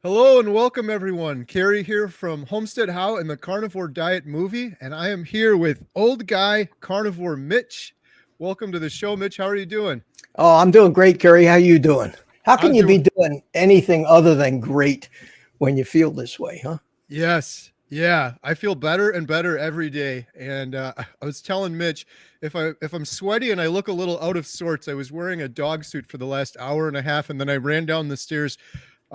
Hello and welcome everyone. Carrie here from Homestead How and the Carnivore Diet Movie, and I am here with old guy Carnivore Mitch. Welcome to the show, Mitch. How are you doing? Oh, I'm doing great, Kerry. How you doing? How can I'm you be doing doing anything other than great when you feel this way, huh? yes, yeah. I feel better and better every day. And I was telling Mitch if I'm sweaty and I look a little out of sorts, I was wearing a dog suit for the last hour and a half, and then I ran down the stairs.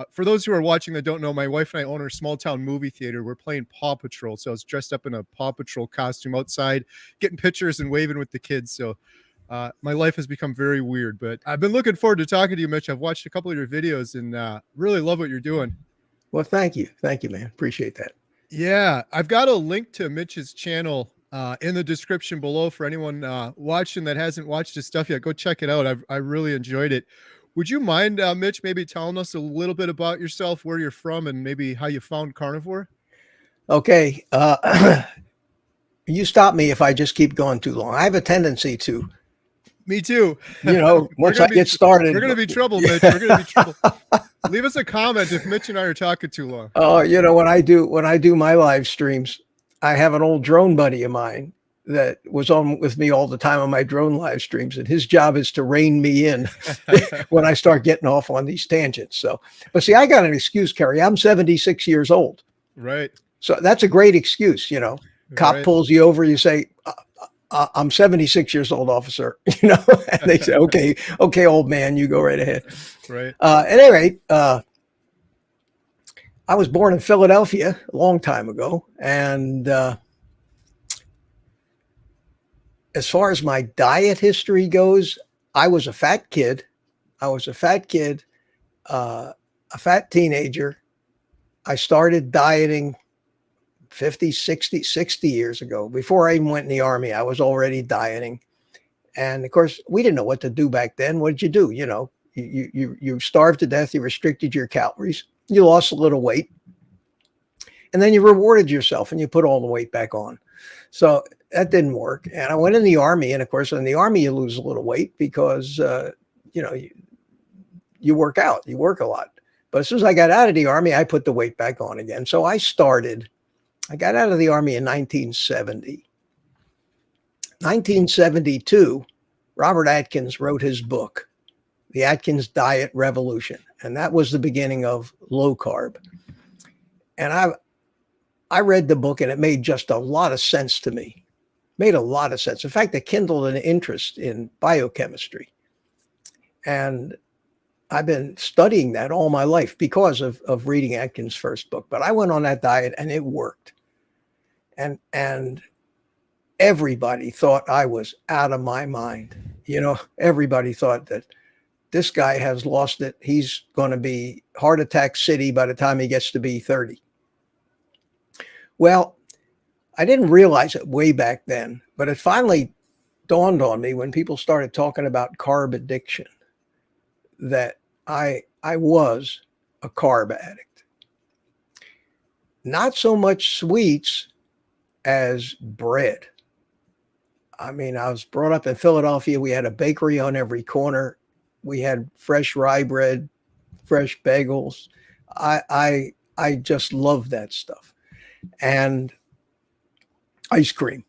For those who are watching that don't know, my wife and I own a small town movie theater. We're playing Paw Patrol. So I was dressed up in a Paw Patrol costume outside, getting pictures and waving with the kids. So my life has become very weird, but I've been looking forward to talking to you, Mitch. I've watched a couple of your videos and really love what you're doing. Well, thank you. Thank you, man. Appreciate that. Yeah, I've got a link to Mitch's channel in the description below for anyone watching that hasn't watched his stuff yet. Go check it out. I really enjoyed it. Would you mind, Mitch, maybe telling us a little bit about yourself, where you're from, and maybe how you found carnivore? Okay. You stop me if I just keep going too long. I have a tendency to, Me too. we're once gonna I be get started. we're gonna be trouble, Mitch. We're gonna be trouble. Leave us a comment if Mitch and I are talking too long. Oh, when I do my live streams, I have an old drone buddy of mine that was on with me all the time on my drone live streams, and his job is to rein me in when I start getting off on these tangents. So, but see, I got an excuse, Kerry. I'm 76 years old. Right. So that's a great excuse, Cop Right. pulls you over, you say, I'm 76 years old, officer, and they say, okay, old man, you go right ahead. Right. At any rate, I was born in Philadelphia a long time ago. And as far as my diet history goes, I was a fat kid. A fat teenager. I started dieting 50, 60 years ago. Before I even went in the army, I was already dieting. And of course, we didn't know what to do back then. What did you do? You starved to death. You restricted your calories. You lost a little weight. And then you rewarded yourself and you put all the weight back on. So that didn't work. And I went in the army. And of course, in the army, you lose a little weight because, you work out, you work a lot. But as soon as I got out of the army, I put the weight back on again. So I got out of the army in 1970. 1972, Robert Atkins wrote his book, The Atkins Diet Revolution. And that was the beginning of low carb. And I read the book and it made just a lot of sense to me. Made a lot of sense. In fact, it kindled an interest in biochemistry. And I've been studying that all my life because of reading Atkins' first book. But I went on that diet and it worked. And everybody thought I was out of my mind. Everybody thought that this guy has lost it. He's going to be heart attack city by the time he gets to be 30. Well, I didn't realize it way back then, but it finally dawned on me when people started talking about carb addiction that I was a carb addict. Not so much sweets as bread. I mean, I was brought up in Philadelphia. We had a bakery on every corner. We had fresh rye bread, fresh bagels. I just loved that stuff. And ice cream.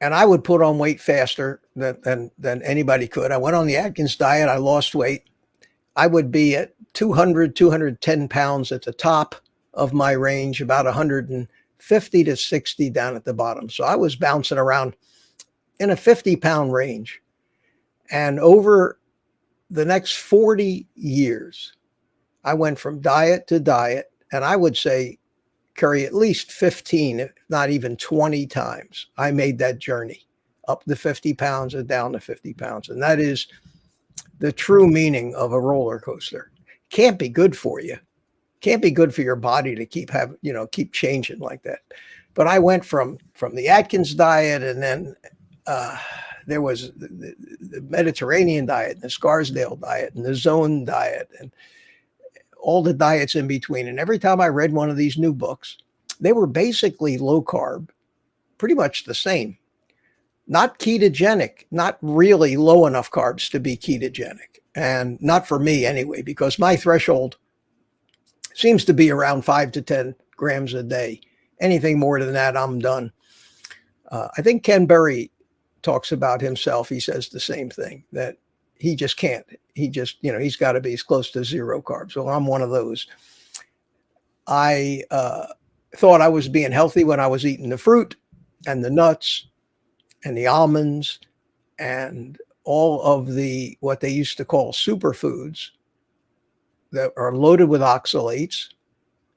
And I would put on weight faster than anybody could. I went on the Atkins diet. I lost weight. I would be at 200, 210 pounds at the top of my range, about 150 to 60 down at the bottom. So I was bouncing around in a 50-pound range. And over the next 40 years, I went from diet to diet. And I would say, Curry, at least 15, if not even 20 times, I made that journey up to 50 pounds and down to 50 pounds. And that is the true meaning of a roller coaster. Can't be good for you. Can't be good for your body to keep changing like that. But I went from the Atkins diet, and then there was the Mediterranean diet, and the Scarsdale diet, and the Zone diet, and all the diets in between. And every time I read one of these new books, they were basically low carb, pretty much the same. Not ketogenic, not really low enough carbs to be ketogenic. And not for me anyway, because my threshold Seems to be around 5 to 10 grams a day. Anything more than that, I'm done. I think Ken Berry talks about himself. He says the same thing, that he just can't. He just, he's got to be as close to zero carbs. So I'm one of those. I thought I was being healthy when I was eating the fruit and the nuts and the almonds and all of the what they used to call superfoods that are loaded with oxalates.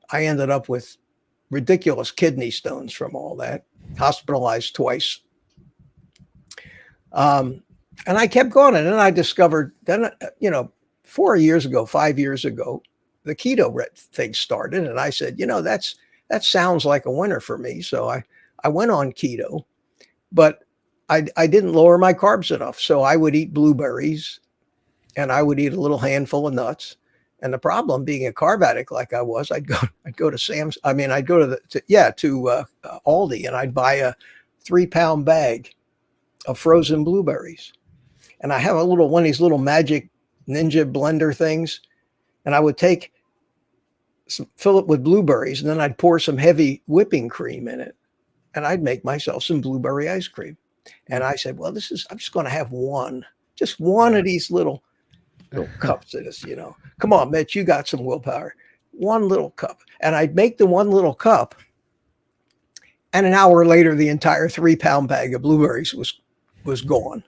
I ended up with ridiculous kidney stones from all that, hospitalized twice. And I kept going. And then I discovered, 4 years ago, 5 years ago, the keto thing started. And I said, that sounds like a winner for me. So I went on keto, but I didn't lower my carbs enough. So I would eat blueberries and I would eat a little handful of nuts. And the problem, being a carb addict like I was, I'd go to Sam's. I mean, I'd go to Aldi, and I'd buy a 3-pound bag of frozen blueberries. And I have one of these little magic ninja blender things, and I would fill it with blueberries, and then I'd pour some heavy whipping cream in it, and I'd make myself some blueberry ice cream. And I said, well, I'm just going to have just one of these little cups of this, Come on, Mitch, you got some willpower. One little cup. And I'd make the one little cup, and an hour later, the entire 3-pound bag of blueberries was gone.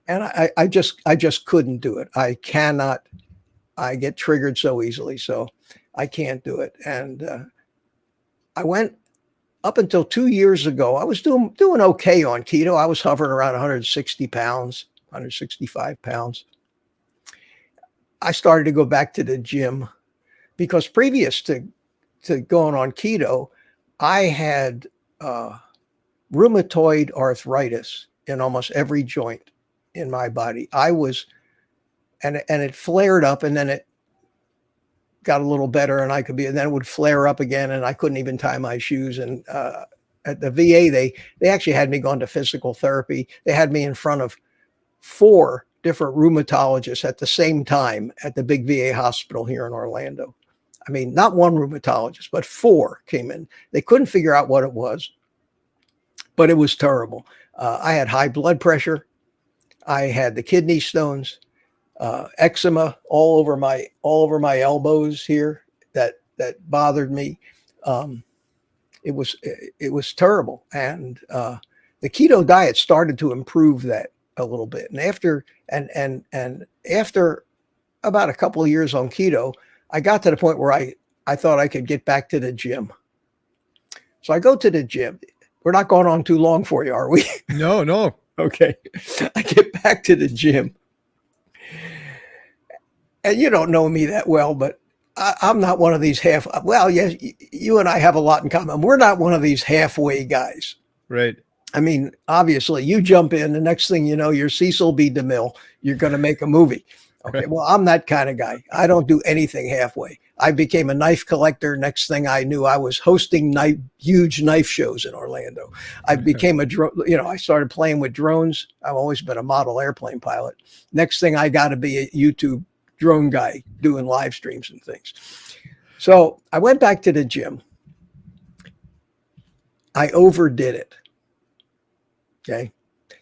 And I just couldn't do it. I cannot. I get triggered so easily, so I can't do it. And I went up until 2 years ago. I was doing okay on keto. I was hovering around 160 pounds, 165 pounds. I started to go back to the gym because previous to going on keto, I had rheumatoid arthritis in almost every joint in my body. And it flared up, and then it got a little better, and and then it would flare up again, and I couldn't even tie my shoes. And at the VA, they actually had me going to physical therapy. They had me in front of 4 different rheumatologists at the same time at the big VA hospital here in Orlando. I mean, not one rheumatologist, but 4 came in. They couldn't figure out what it was, but it was terrible. I had high blood pressure. I had the kidney stones, eczema all over my elbows here that bothered me. It was terrible. And the keto diet started to improve that a little bit. And after about a couple of years on keto, I got to the point where I thought I could get back to the gym. So I go to the gym. We're not going on too long for you, are we? No. Okay. I get back to the gym. And you don't know me that well, but I'm not one of these yes, you and I have a lot in common. We're not one of these halfway guys. Right. I mean, obviously, you jump in, the next thing you know, you're Cecil B. DeMille. You're going to make a movie. Okay, well, I'm that kind of guy. I don't do anything halfway. I became a knife collector. Next thing I knew, I was hosting huge knife shows in Orlando. I became I started playing with drones. I've always been a model airplane pilot. Next thing, I got to be a YouTube drone guy doing live streams and things. So I went back to the gym. I overdid it. Okay.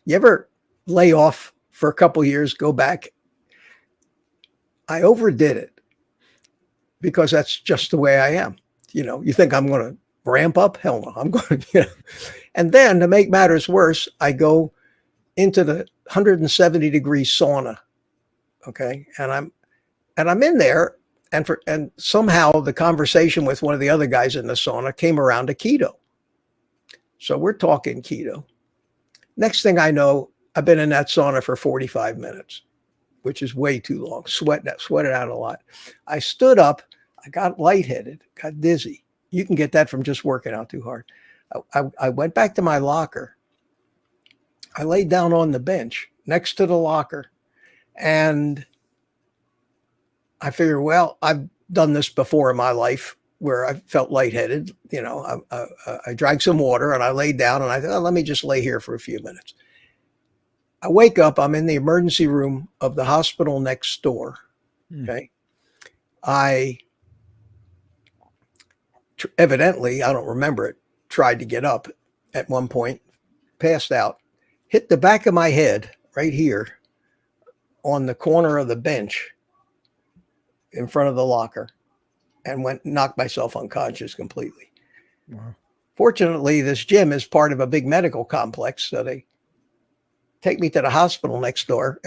You ever lay off for a couple of years, go back? I overdid it because that's just the way I am. You think I'm going to ramp up? Hell no. I'm going to, And then to make matters worse, I go into the 170-degree sauna. Okay. And I'm in there, and somehow the conversation with one of the other guys in the sauna came around to keto. So we're talking keto. Next thing I know, I've been in that sauna for 45 minutes, which is way too long. Sweated out a lot. I stood up. I got lightheaded, got dizzy. You can get that from just working out too hard. I went back to my locker. I laid down on the bench next to the locker, and I figured, well, I've done this before in my life where I felt lightheaded. I drank some water and I laid down, and I thought, let me just lay here for a few minutes. I wake up, I'm in the emergency room of the hospital next door. Okay. I evidently, I don't remember it, tried to get up at one point, passed out, hit the back of my head right here on the corner of the bench in front of the locker, and knocked myself unconscious completely. Wow. Fortunately, this gym is part of a big medical complex, so they take me to the hospital next door.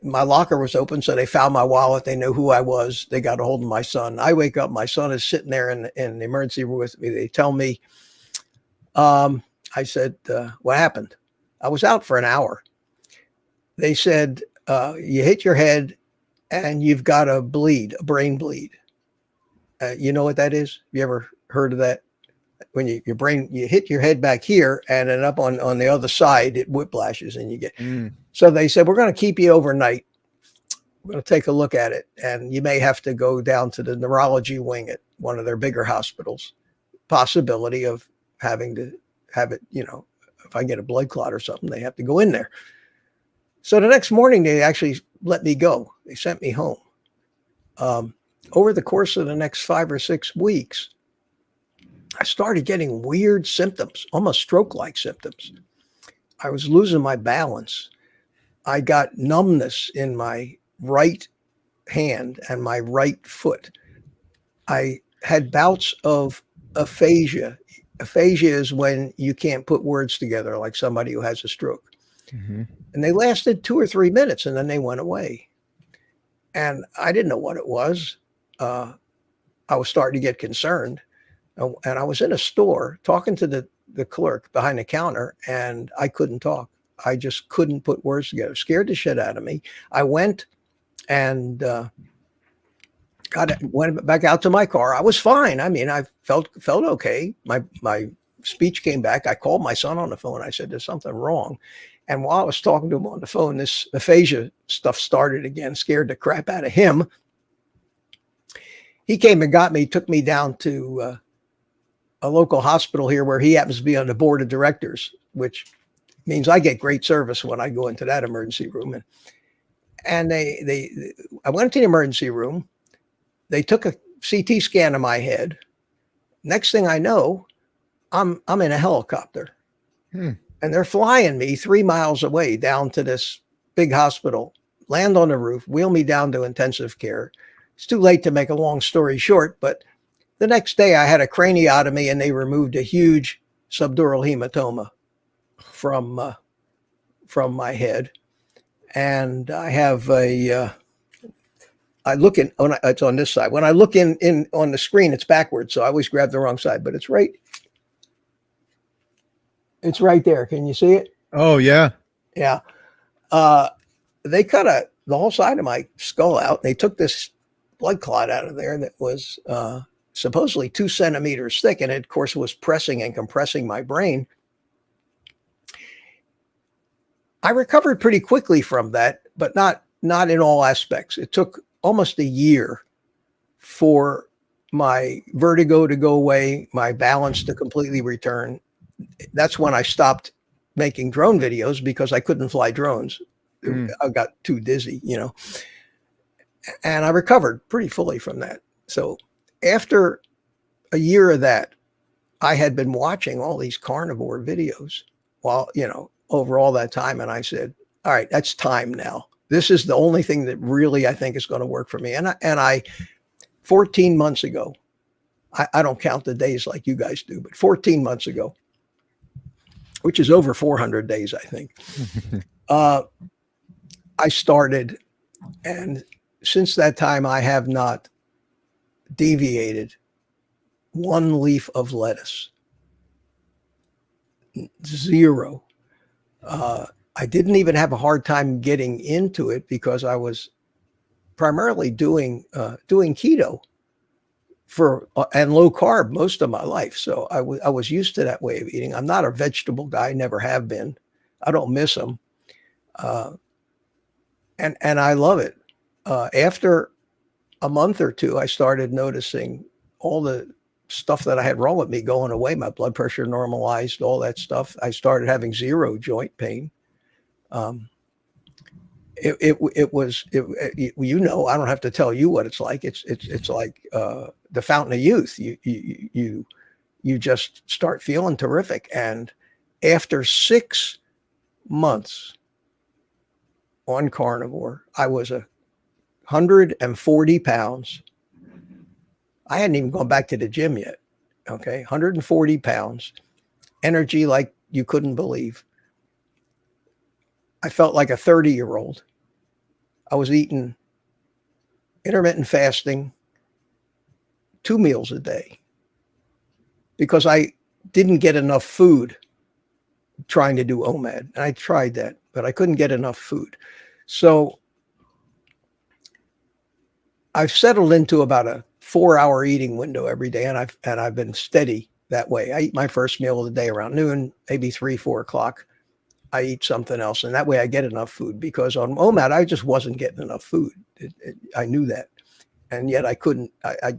My locker was open, so they found my wallet. They knew who I was. They got a hold of my son. I wake up, my son is sitting there in the emergency room with me. They tell me, I said, what happened? I was out for an hour. They said, you hit your head and you've got a brain bleed. You know what that is? Have you ever heard of that? When you hit your head back here and then up on the other side, it whiplashes and you get. So they said, we're going to keep you overnight. We're going to take a look at it. And you may have to go down to the neurology wing at one of their bigger hospitals. Possibility of having to have it, if I get a blood clot or something, they have to go in there. So the next morning, they actually let me go. They sent me home. Over the course of the next 5 or 6 weeks, I started getting weird symptoms, almost stroke-like symptoms. I was losing my balance. I got numbness in my right hand and my right foot. I had bouts of aphasia. Aphasia is when you can't put words together, like somebody who has a stroke. Mm-hmm. And they lasted 2 or 3 minutes, and then they went away. And I didn't know what it was. I was starting to get concerned. And I was in a store talking to the clerk behind the counter, and I couldn't talk. I just couldn't put words together. Scared the shit out of me. I went and went back out to my car. I was fine. I mean, I felt okay. My speech came back. I called my son on the phone. I said, there's something wrong. And while I was talking to him on the phone, this aphasia stuff started again, scared the crap out of him. He came and got me, took me down to a local hospital here where he happens to be on the board of directors, which means I get great service when I go into that emergency room. And I went to the emergency room. They took a CT scan of my head. Next thing I know, I'm in a helicopter. And they're flying me 3 miles away down to this big hospital, land on the roof, wheel me down to intensive care. It's too late to make a long story short, but the next day I had a craniotomy and they removed a huge subdural hematoma from my head. And I have it's on this side. When I look in on the screen, it's backwards. So I always grab the wrong side, but it's right there. Can you see it? Oh yeah. Yeah. They cut the whole side of my skull out. They took this blood clot out of there that was supposedly 2 centimeters thick. And it, of course, was pressing and compressing my brain. I recovered pretty quickly from that, but not in all aspects. It took almost a year for my vertigo to go away, my balance to completely return. That's when I stopped making drone videos because I couldn't fly drones. I got too dizzy, and I recovered pretty fully from that. So after a year of that, I had been watching all these carnivore videos while, over all that time. And I said, all right, that's time now. This is the only thing that really I think is going to work for me. And I 14 months ago, I don't count the days like you guys do, but 14 months ago, which is over 400 days, I think, I started. And since that time, I have not deviated 1 leaf of lettuce. 0. I didn't even have a hard time getting into it because I was primarily doing keto and low carb most of my life. So I was used to that way of eating. I'm not a vegetable guy, never have been. I don't miss them. And I love it. After a month or 2, I started noticing all the stuff that I had wrong with me going away. My blood pressure normalized, all that stuff. I started having 0 joint pain. You know, I don't have to tell you what it's like. It's like the fountain of youth. You just start feeling terrific. And after 6 months on carnivore, I was 140 pounds. I hadn't even gone back to the gym yet. Okay, 140 pounds, energy like you couldn't believe. I felt like a 30-year-old. I was eating intermittent fasting 2 meals a day because I didn't get enough food trying to do OMAD. And I tried that, but I couldn't get enough food. So I've settled into about a 4-hour eating window every day, and I've been steady that way. I eat my first meal of the day around noon, maybe 3, 4 o'clock. I eat something else, and that way I get enough food, because on OMAD I just wasn't getting enough food. I knew that, and yet I couldn't.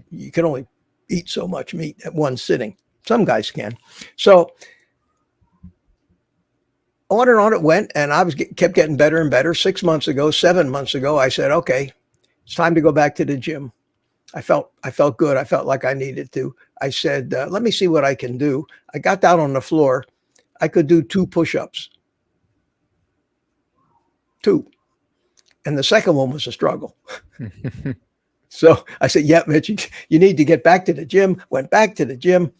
You can only eat so much meat at one sitting. Some guys can. So on and on it went, and I kept getting better and better. 6 months ago, 7 months ago, I said, okay, it's time to go back to the gym. I felt good. I felt like I needed to. I said, let me see what I can do. I got down on the floor. I could do 2 push-ups. 2. And the second one was a struggle. So I said, yeah, Mitch, you need to get back to the gym. Went back to the gym,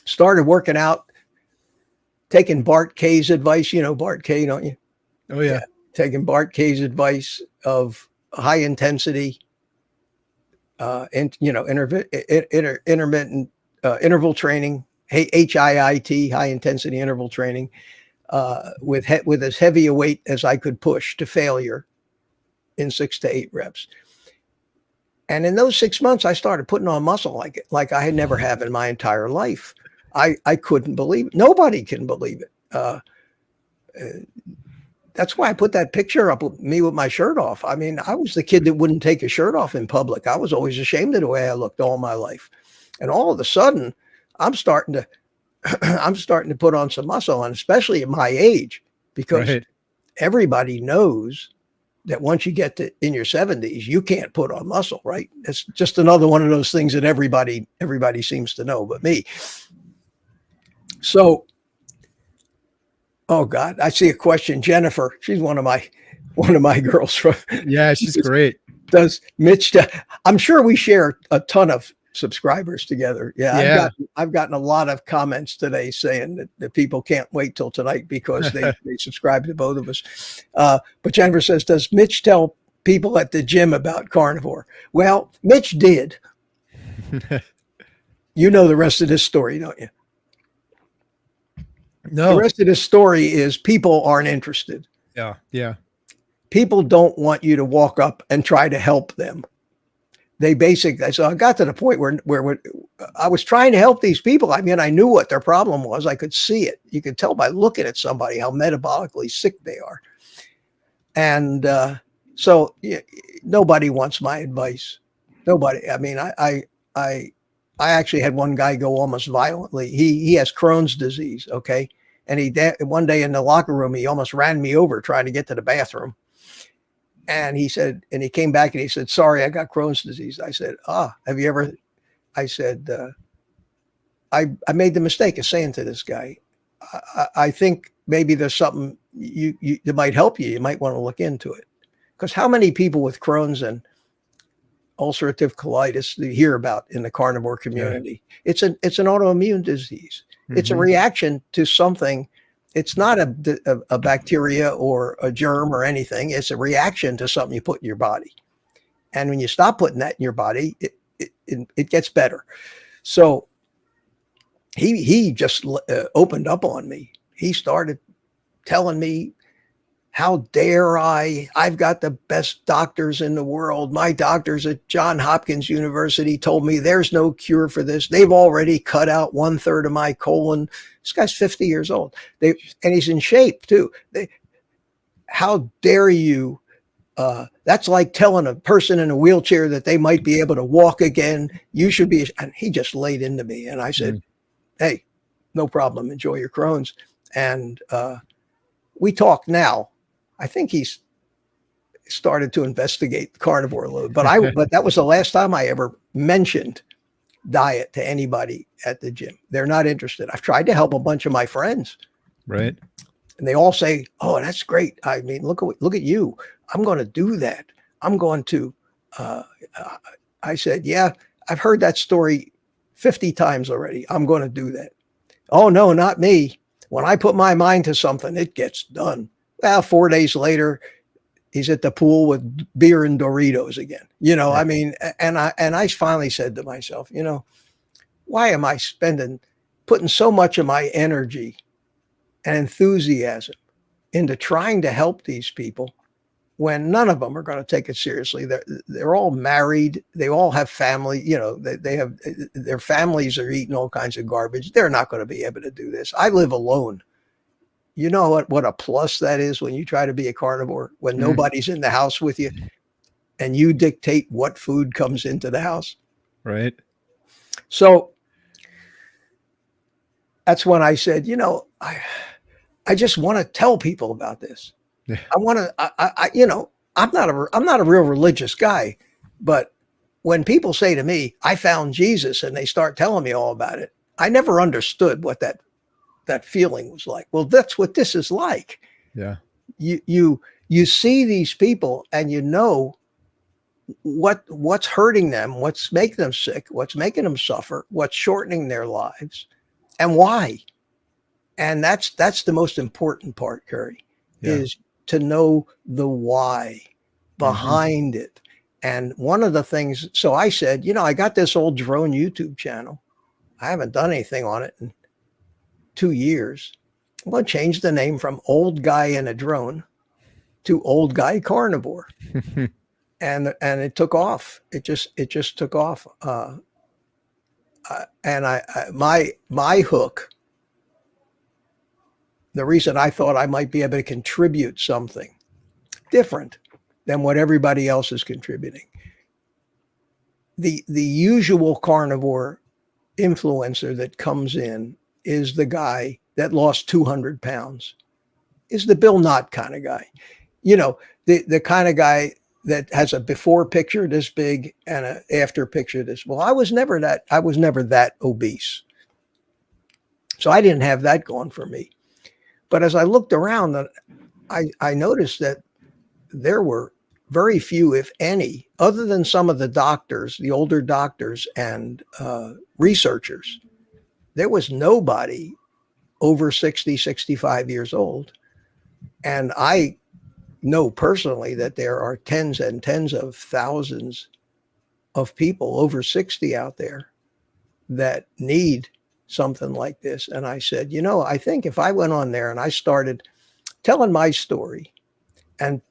started working out, taking Bart K's advice. You know Bart K, don't you? Oh, yeah. Taking Bart K's advice of high intensity, intermittent interval training, HIIT, high intensity interval training, with as heavy a weight as I could push to failure in 6 to 8 reps. And in those 6 months, I started putting on muscle like I had never have in my entire life. I couldn't believe it. Nobody can believe it. That's why I put that picture up of me with my shirt off. I mean, I was the kid that wouldn't take a shirt off in public. I was always ashamed of the way I looked all my life. And all of a sudden, I'm starting to put on some muscle, and especially at my age, because everybody knows that once you get to in your 70s, you can't put on muscle, right? It's just another one of those things that everybody seems to know, but me. So, oh God, I see a question. Jennifer, she's one of my girls from. Yeah, she's great. Does Mitch? I'm sure we share a ton of subscribers together. Yeah. I've gotten a lot of comments today saying that people can't wait till tonight because they subscribe to both of us. But Jennifer says, does Mitch tell people at the gym about carnivore? Well, Mitch did. You know the rest of this story, don't you? No. The rest of this story is people aren't interested. Yeah. People don't want you to walk up and try to help them. So I got to the point where I was trying to help these people. I mean, I knew what their problem was. I could see it. You could tell by looking at somebody how metabolically sick they are. And so nobody wants my advice. Nobody. I mean, I actually had one guy go almost violently. He has Crohn's disease. Okay. And one day in the locker room, he almost ran me over trying to get to the bathroom. And he came back and he said, sorry, I got Crohn's disease. I said, have you ever, I said, I made the mistake of saying to this guy, I think maybe there's something that might help you. You might want to look into it. Because how many people with Crohn's and ulcerative colitis do you hear about in the carnivore community? Yeah. It's an autoimmune disease. Mm-hmm. It's a reaction to something. It's not a bacteria or a germ or anything. It's a reaction to something you put in your body. And when you stop putting that in your body, it gets better. So he just opened up on me. He started telling me, how dare I've got the best doctors in the world. My doctors at Johns Hopkins University told me there's no cure for this. They've already cut out 1/3 of my colon. This guy's 50 years old. And he's in shape too. How dare you? That's like telling a person in a wheelchair that they might be able to walk again. You should be. And he just laid into me. And I said, hey, no problem. Enjoy your Crohn's. And we talk now. I think he's started to investigate the carnivore load. But that was the last time I ever mentioned diet to anybody at the gym. They're not interested. I've tried to help a bunch of my friends, Right. and they all say, "Oh, that's great. I mean, look at you. I'm going to do that. I'm going to." I said, "Yeah, I've heard that story 50 times already. I'm going to do that." "Oh no, not me. When I put my mind to something, it gets done." Well, 4 days later, he's at the pool with beer and Doritos again. Right. I mean, and I finally said to myself, why am I putting so much of my energy and enthusiasm into trying to help these people when none of them are going to take it seriously? They're all married. They all have family. They have their families are eating all kinds of garbage. They're not going to be able to do this. I live alone. You know what a plus that is when you try to be a carnivore, when nobody's in the house with you and you dictate what food comes into the house. Right. So that's when I said, I just want to tell people about this. Yeah. I want to, I'm not a real religious guy, but when people say to me, I found Jesus, and they start telling me all about it, I never understood what that feeling was like. Well, that's what this is like. Yeah. You see these people and what's hurting them, what's making them sick, what's making them suffer, what's shortening their lives, and why. And that's the most important part, Curry, is to know the why behind it. And one of the things, so I said, I got this old drone YouTube channel. I haven't done anything on it in 2 years. I'm going to change the name from Old Guy in a Drone to Old Guy Carnivore. And it took off. It just took off. And my hook, the reason I thought I might be able to contribute something different than what everybody else is contributing. The usual carnivore influencer that comes in is the guy that lost 200 pounds, is the Bill Knott kind of guy. The kind of guy that has a before picture this big and an after picture this. Well, I was never that obese. So I didn't have that going for me. But as I looked around, I noticed that there were very few, if any, other than some of the doctors, the older doctors and researchers. There was nobody over 60, 65 years old. And I know personally that there are tens and tens of thousands of people over 60 out there that need something like this. And I said, I think if I went on there and I started telling my story and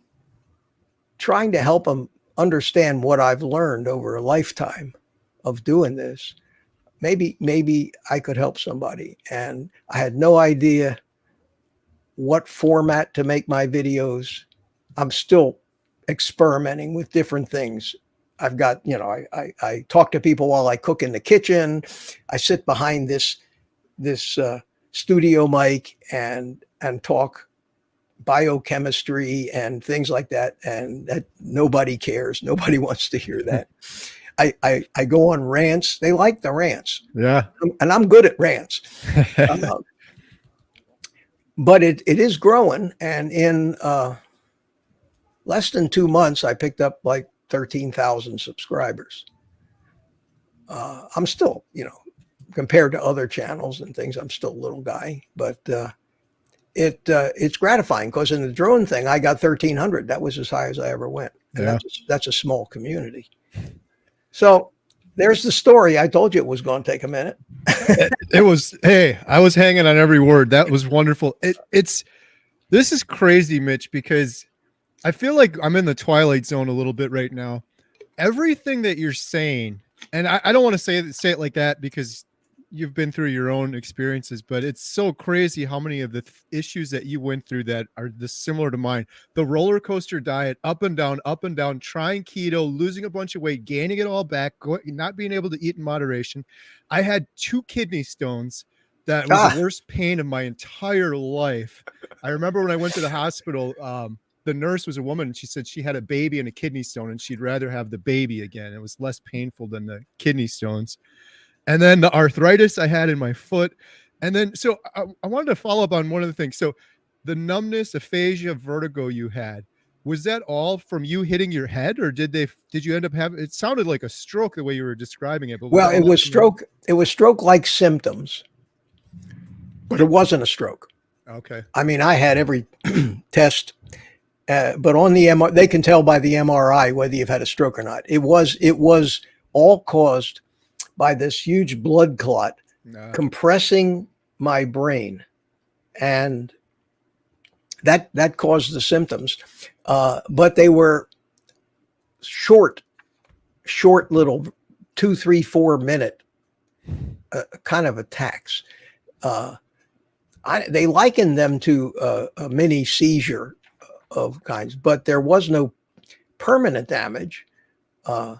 trying to help them understand what I've learned over a lifetime of doing this, maybe I could help somebody. And I had no idea what format to make my videos. I'm still experimenting with different things. I've got, I talk to people while I cook in the kitchen. I sit behind this studio mic and talk biochemistry and things like that. And that nobody cares. Nobody wants to hear that. I go on rants. They like the rants. Yeah. And I'm good at rants. But it is growing. And in less than 2 months, I picked up like 13,000 subscribers. I'm still, compared to other channels and things, I'm still a little guy, but it's gratifying because in the drone thing, I got 1,300. That was as high as I ever went. And that's a small community. So there's the story. I told you it was going to take a minute. It was, hey, I was hanging on every word. That was wonderful. This is crazy, Mitch, because I feel like I'm in the twilight zone a little bit right now. Everything that you're saying, and I don't want to say it like that because you've been through your own experiences, but it's so crazy how many of the issues that you went through that are similar to mine. The roller coaster diet, up and down, trying keto, losing a bunch of weight, gaining it all back, not being able to eat in moderation. I had 2 kidney stones. That was the worst pain of my entire life. I remember when I went to the hospital, the nurse was a woman, and she said she had a baby and a kidney stone, and she'd rather have the baby again. It was less painful than the kidney stones. And then the arthritis I had in my foot. And then, so I wanted to follow up on one of the things. So the numbness, aphasia, vertigo you had, was that all from you hitting your head, or did you end up having, it sounded like a stroke the way you were describing it, but was Well, all it that was from your head? stroke. It was stroke-like symptoms, but it wasn't a stroke. Okay. I mean, I had every test, but on the MR, they can tell by the MRI whether you've had a stroke or not. It was all caused by this huge blood clot Nah. compressing my brain, and that caused the symptoms. But they were short little 2, 3, 4 minute kind of attacks. They likened them to a mini seizure of kinds, but there was no permanent damage. I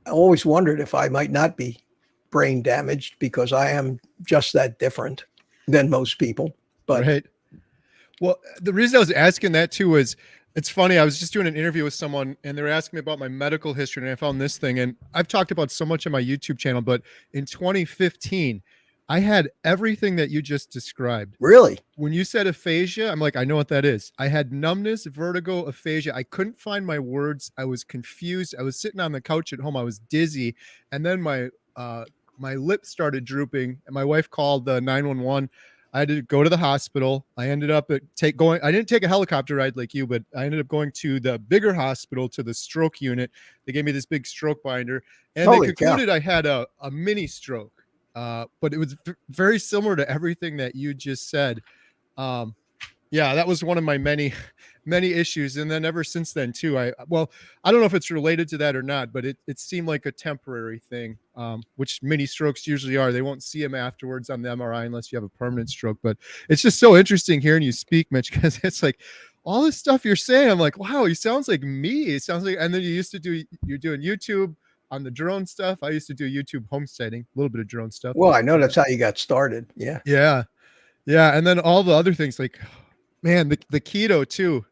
always wondered if I might not be brain damaged because I am just that different than most people. But Right. Well, the reason I was asking that too is, it's funny. I was just doing an interview with someone, and they were asking me about my medical history, and I found this thing. And I've talked about so much on my YouTube channel, but in 2015, I had everything that you just described. really, When you said aphasia, I'm like, I know what that is. I had numbness, vertigo, aphasia. I couldn't find my words. I was confused. I was sitting on the couch at home. I was dizzy, and then my lips started drooping, and my wife called 911. I had to go to the hospital. I ended up going. I didn't take a helicopter ride like you, but I ended up going to the bigger hospital, to the stroke unit. They gave me this big stroke binder, and they holy cow. concluded I had a mini stroke. But it was very similar to everything that you just said. Yeah, that was one of my many issues. And then ever since then too, I don't know if it's related to that or not, but it seemed like a temporary thing, which mini strokes usually are. They won't see them afterwards on the MRI unless you have a permanent stroke. But it's just so interesting hearing you speak, Mitch, because it's like all this stuff you're saying, I'm like, wow, he sounds like me. It sounds like, and then you're doing YouTube on the drone stuff. I used to do YouTube homesteading, a little bit of drone stuff. Well, I know that's how you got started. Yeah. Yeah. Yeah. And then all the other things, like, man, the keto too.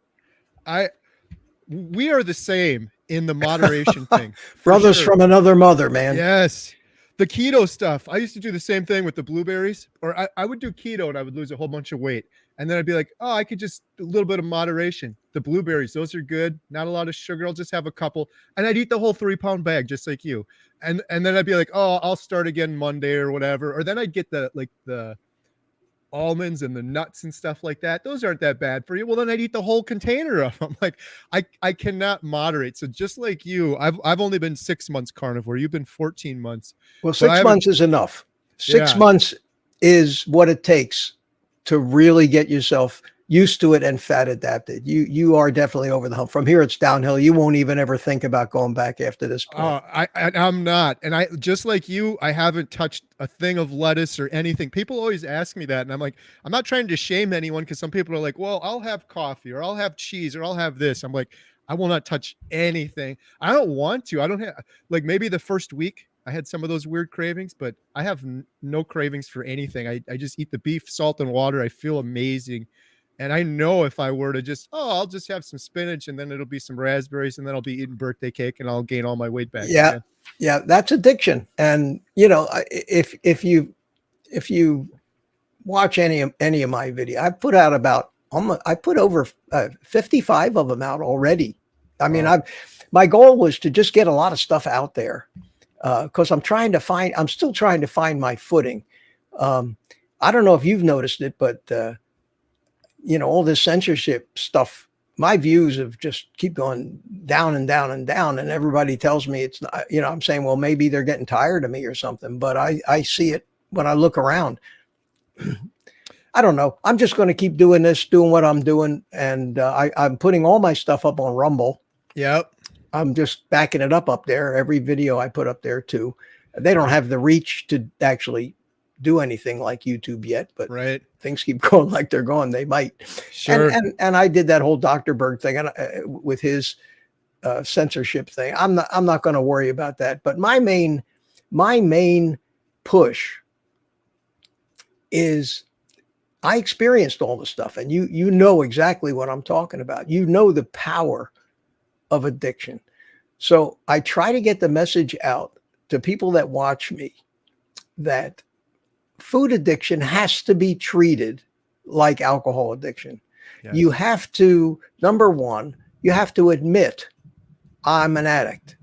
We are the same in the moderation thing. Brothers sure. from another mother, man. Yes. The keto stuff. I used to do the same thing with the blueberries, or I would do keto and I would lose a whole bunch of weight. And then I'd be like, oh, I could just a little bit of moderation. The blueberries, those are good. Not a lot of sugar. I'll just have a couple. And I'd eat the whole 3-pound bag, just like you. And then I'd be like, oh, I'll start again Monday or whatever. Or then I'd get the almonds and the nuts and stuff like that. Those aren't that bad for you. Well, then I'd eat the whole container of them. Like I cannot moderate. So just like you, I've only been 6 months carnivore. You've been 14 months. Well, 6 months is enough. 6 months is what it takes to really get yourself used to it and fat adapted. You are definitely over the hump. From here, it's downhill. You won't even ever think about going back after this point. I'm not. And I, just like you, I haven't touched a thing of lettuce or anything. People always ask me that. And I'm like, I'm not trying to shame anyone, because some people are like, well, I'll have coffee or I'll have cheese or I'll have this. I'm like, I will not touch anything. I don't want to. I don't have, like, maybe the first week I had some of those weird cravings, but I have no cravings for anything. I just eat the beef, salt, and water. I feel amazing. And I know if I were to just, I'll just have some spinach and then it'll be some raspberries and then I'll be eating birthday cake and I'll gain all my weight back. Yeah. Again. Yeah. That's addiction. And if you watch any of my video, I put out I put over 55 of them out already. I mean, my goal was to just get a lot of stuff out there. Cause I'm still trying to find my footing. I don't know if you've noticed it, but, all this censorship stuff, my views have just keep going down and down and down. And everybody tells me it's not, I'm saying, well, maybe they're getting tired of me or something, but I see it when I look around. I don't know. I'm just going to keep doing what I'm doing. And I'm putting all my stuff up on Rumble. Yep. I'm just backing it up there. Every video I put up there too. They don't have the reach to actually do anything like YouTube yet, but right. Things keep going like they're going. They might. Sure. And I did that whole Dr. Berg thing with his censorship thing. I'm not going to worry about that. But my main push is I experienced all the stuff, and you know exactly what I'm talking about. You know the power of addiction. So I try to get the message out to people that watch me that food addiction has to be treated like alcohol addiction. You Yes. have to, number one, you have to admit I'm an addict.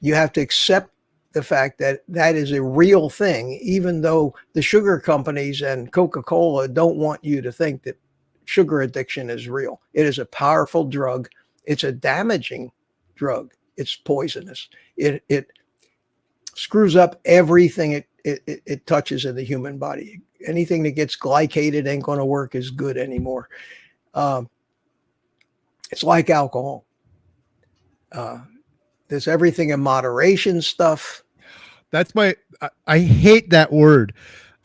You have to accept the fact that that is a real thing, even though the sugar companies and Coca-Cola don't want you to think that sugar addiction is real. It is a powerful drug. It's a damaging drug. It's poisonous. It screws up everything it touches in the human body. Anything that gets glycated ain't going to work as good anymore. Um, it's like alcohol. There's everything in moderation stuff. That's I hate that word.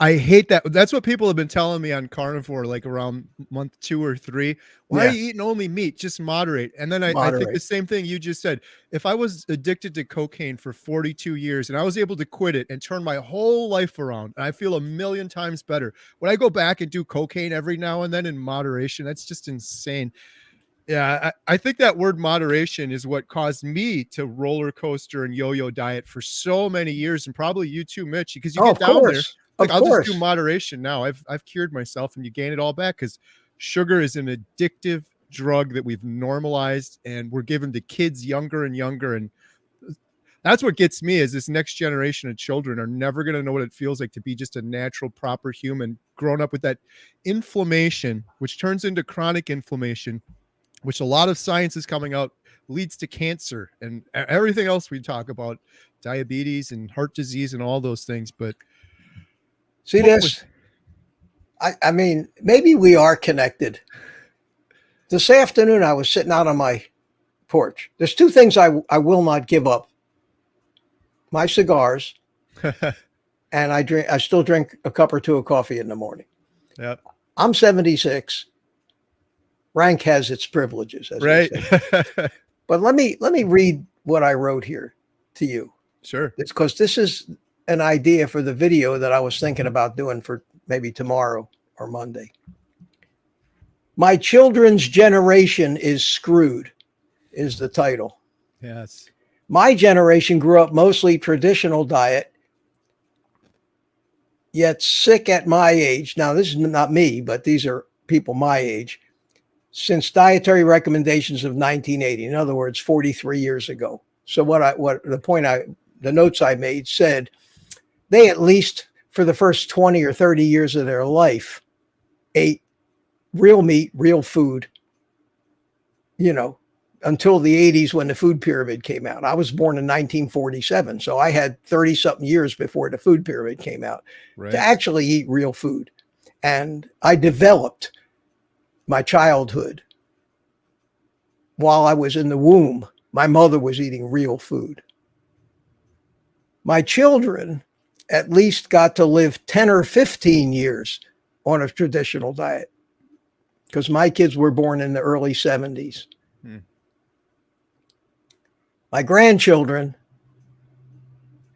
I hate that. That's what people have been telling me on Carnivore, like around month 2 or 3. Why are Yeah, you eating only meat? Just moderate. And then I think the moderate. same thing you just said. If I was addicted to cocaine for 42 years and I was able to quit it and turn my whole life around, and I feel a million times better, when I go back and do cocaine every now and then in moderation, that's just insane. Yeah, I think that word moderation is what caused me to roller coaster and yo-yo diet for so many years, and probably you too, Mitch, because you Oh, get of down there, course. it's like, Of I'll just do course. moderation now. I've cured myself, and you gain it all back because sugar is an addictive drug that we've normalized, and we're given to kids younger and younger, and that's what gets me is this next generation of children are never going to know what it feels like to be just a natural, proper human, grown up with that inflammation, which turns into chronic inflammation, which a lot of science is coming out leads to cancer and everything else we talk about, diabetes and heart disease and all those things. But See hopefully, this? I mean, maybe we are connected. This afternoon, I was sitting out on my porch. There's two things I will not give up: my cigars, and I drink. I still drink a cup or two of coffee in the morning. yeah, I'm 76. Rank has its privileges, as they right. say. But let me read what I wrote here to you. Sure. It's because this is an idea for the video that I was thinking about doing for maybe tomorrow or Monday. My children's generation is screwed, is the title. Yes. My generation grew up mostly traditional diet, yet sick at my age. Now, this is not me, but these are people my age. Since dietary recommendations of 1980, in other words, 43 years ago. So the notes I made said they at least for the first 20 or 30 years of their life ate real meat, real food, you know, until the 80s when the food pyramid came out. I was born in 1947, so I had 30 something years before the food pyramid came out to Right. actually eat real food. And I developed my childhood while I was in the womb. My mother was eating real food. My children at least got to live 10 or 15 years on a traditional diet because my kids were born in the early 70s. Hmm. My grandchildren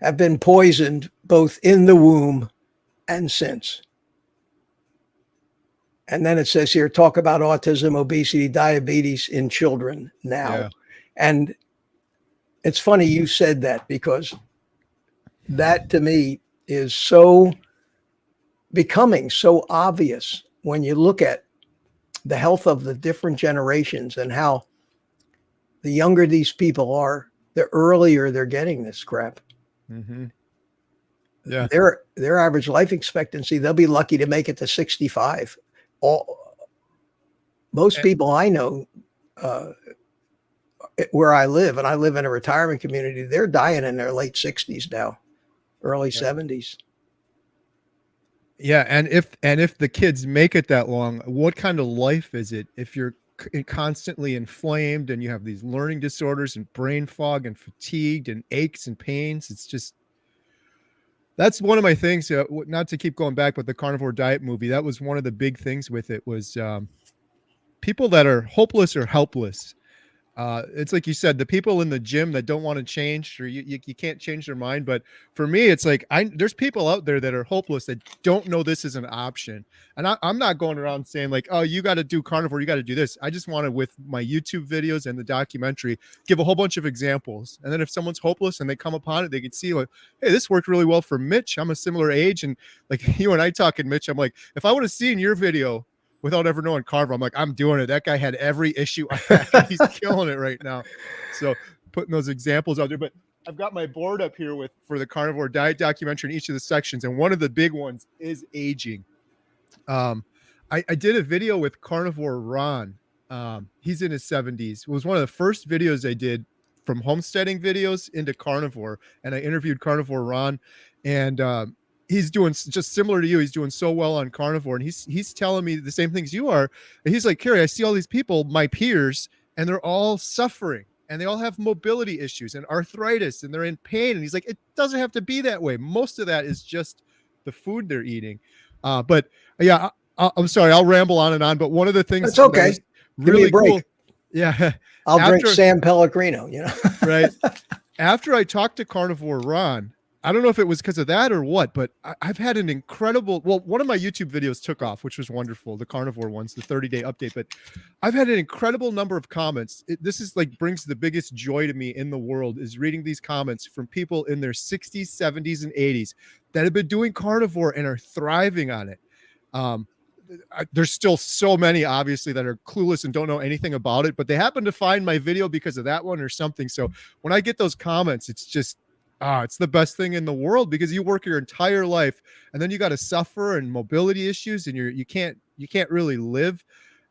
have been poisoned both in the womb and since. And then it says here, talk about autism, obesity, diabetes in children now. Yeah. And it's funny you said that because that to me is so becoming so obvious when you look at the health of the different generations and how the younger these people are, the earlier they're getting this crap. Mm-hmm. Yeah. Their average life expectancy, they'll be lucky to make it to 65. Most And, people I know uh, where I live, and I live in a retirement community, they're dying in their late 60s now, early yeah. 70s. Yeah, and if the kids make it that long, what kind of life is it if you're constantly inflamed and you have these learning disorders and brain fog and fatigued and aches and pains? It's just that's one of my things. Not to keep going back, but the Carnivore Diet movie, that was one of the big things with it was people that are hopeless or helpless. It's like you said, the people in the gym that don't want to change, or you can't change their mind. But for me, it's like there's people out there that are hopeless that don't know this is an option. And I'm not going around saying like, oh, you got to do carnivore, you got to do this. I just want to, with my YouTube videos and the documentary, give a whole bunch of examples. And then if someone's hopeless and they come upon it, they can see like, hey, this worked really well for Mitch. I'm a similar age, and like you and I talking, Mitch, I'm like, if I would have seen your video without ever knowing Carver, I'm like, I'm doing it. That guy had every issue I had, and he's killing it right now. So putting those examples out there. But I've got my board up here for the Carnivore Diet Documentary in each of the sections, and one of the big ones is aging. I did a video with Carnivore Ron. He's in his 70s. It was one of the first videos I did from homesteading videos into carnivore, and I interviewed Carnivore Ron, and he's doing just similar to you. He's doing so well on carnivore, and he's telling me the same things you are. And he's like, Carrie, I see all these people, my peers, and they're all suffering, and they all have mobility issues and arthritis, and they're in pain. And he's like, it doesn't have to be that way. Most of that is just the food they're eating. But yeah, I'm sorry, I'll ramble on and on. But one of the things That's okay. that really cool. Yeah. I'll drink San Pellegrino, Right. After I talked to Carnivore Ron, I don't know if it was because of that or what, but I've had an incredible, one of my YouTube videos took off, which was wonderful. The carnivore ones, the 30-day update, but I've had an incredible number of comments. This is like brings the biggest joy to me in the world, is reading these comments from people in their 60s, 70s, and 80s that have been doing carnivore and are thriving on it. There's still so many, obviously, that are clueless and don't know anything about it, but they happen to find my video because of that one or something. So when I get those comments, it's just, it's the best thing in the world, because you work your entire life and then you got to suffer and mobility issues, and you can't really live.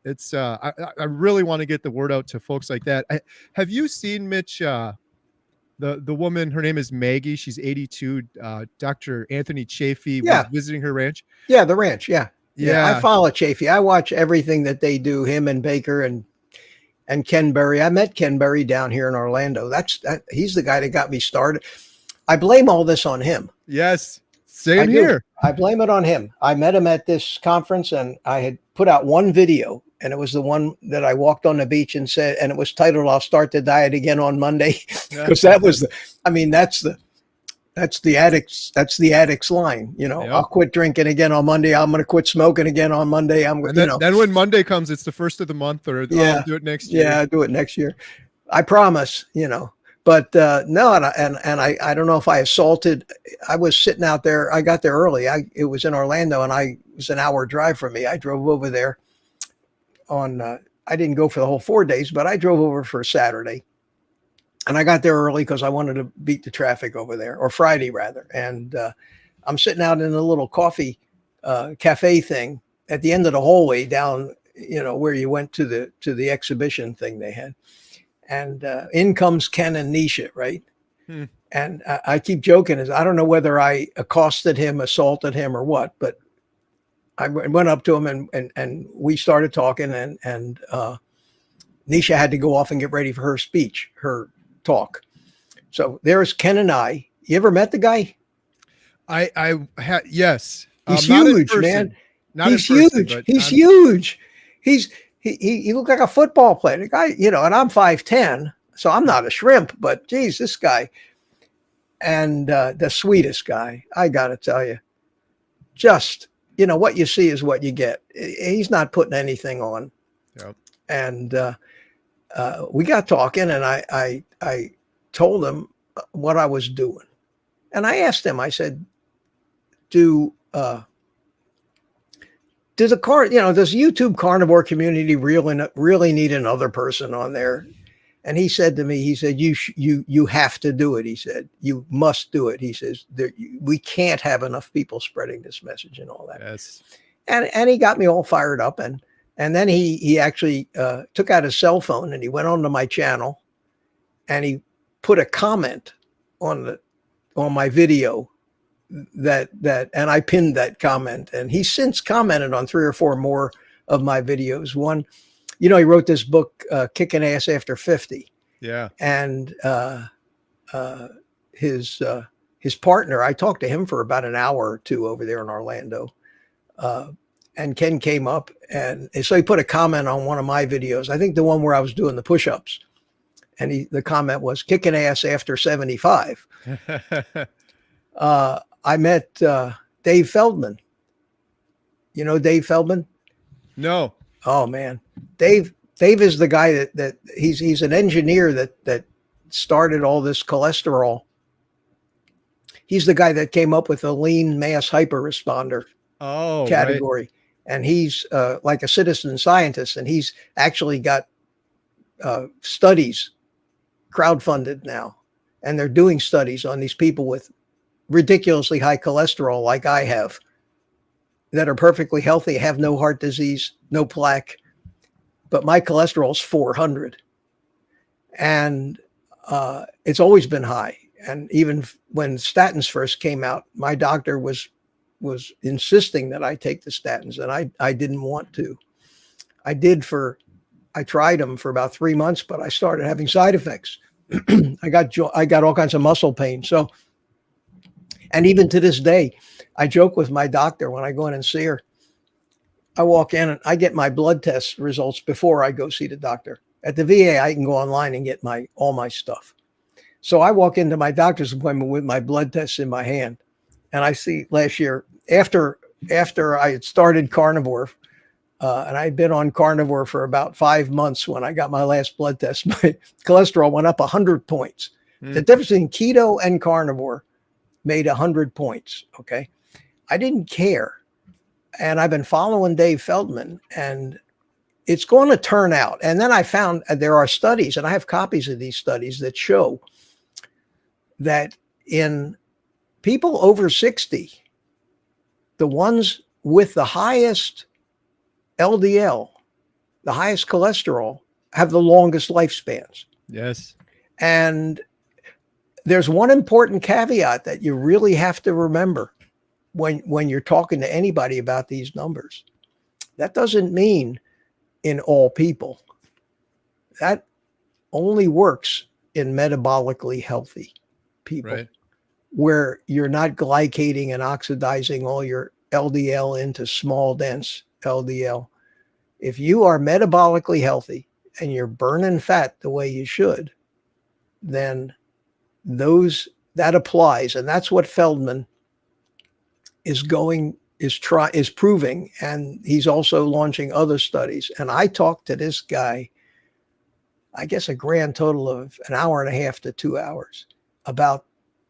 It's I really want to get the word out to folks like that. Have you seen, Mitch, the woman, her name is Maggie, she's 82, Dr. Anthony Chafee was visiting her ranch? Yeah, the ranch. Yeah. I follow Chafee. I watch everything that they do, him and Baker and Ken Berry. I met Ken Berry down here in Orlando. He's the guy that got me started. I blame all this on him. Yes, same here. I blame it on him. I met him at this conference, and I had put out one video, and it was the one that I walked on the beach and said, and it was titled, "I'll start the diet again on Monday," because that was that's the addict's line. I'll quit drinking again on Monday. I'm going to quit smoking again on Monday. Then when Monday comes, it's the first of the month, or I'll do it next year. Yeah, I'll do it next year. I promise, But no, and I don't know if I assaulted. I was sitting out there. I got there early. It was in Orlando, and it was an hour drive from me. I drove over there on. I didn't go for the whole 4 days, but I drove over for Saturday, and I got there early because I wanted to beat the traffic over there, or Friday rather. And I'm sitting out in a little coffee cafe thing at the end of the hallway down, where you went to the exhibition thing they had. And in comes Ken and Nisha, right? And I keep joking, I don't know whether I accosted him, assaulted him, or what, but I went up to him and we started talking, and Nisha had to go off and get ready for her speech, her talk. So there's Ken and I. You ever met the guy? Yes. He's huge, man. He's huge. He's huge. He looked like a football player. The guy, and I'm 5'10", so I'm not a shrimp, but geez, this guy, and the sweetest guy, I got to tell you, just, what you see is what you get. He's not putting anything on. Yep. And we got talking, and I told him what I was doing. And I asked him, I said, does the YouTube carnivore community really need another person on there? And he said to me, you have to do it. He said, you must do it. He says, we can't have enough people spreading this message and all that. Yes. And he got me all fired up. And then he actually took out his cell phone and he went onto my channel and he put a comment on my video and I pinned that comment, and he's since commented on 3 or 4 more of my videos. One, he wrote this book, Kicking Ass After 50. Yeah. And his partner, I talked to him for about an hour or two over there in Orlando. And Ken came up, and so he put a comment on one of my videos. I think the one where I was doing the push-ups. And the comment was kicking ass after 75. I met Dave Feldman. You know Dave Feldman? No. Oh man, Dave is the guy that he's an engineer that started all this cholesterol. He's the guy that came up with the lean mass hyperresponder Oh, right. category, and he's like a citizen scientist, and he's actually got studies crowdfunded now, and they're doing studies on these people with ridiculously high cholesterol, like I have, that are perfectly healthy, have no heart disease, no plaque, but my cholesterol is 400, and it's always been high. And even when statins first came out, my doctor was insisting that I take the statins, and I didn't want to. I tried them for about 3 months, but I started having side effects. I got all kinds of muscle pain. So, and even to this day, I joke with my doctor when I go in and see her. I walk in and I get my blood test results before I go see the doctor. At the VA, I can go online and get all my stuff. So I walk into my doctor's appointment with my blood tests in my hand, and I see last year after I had started carnivore. And I'd been on carnivore for about 5 months when I got my last blood test. My cholesterol went up 100 points. The difference between keto and carnivore made 100 points. Okay. I didn't care. And I've been following Dave Feldman, and it's going to turn out. And then I found there are studies, and I have copies of these studies that show that in people over 60, the ones with the highest LDL, the highest cholesterol, have the longest lifespans. Yes. And there's one important caveat that you really have to remember when you're talking to anybody about these numbers. That doesn't mean in all people. That only works in metabolically healthy people, Right. where you're not glycating and oxidizing all your LDL into small, dense LDL. If you are metabolically healthy and you're burning fat the way you should, then that applies. And that's what Feldman is proving. And he's also launching other studies. And I talked to this guy, I guess a grand total of an hour and a half to 2 hours, about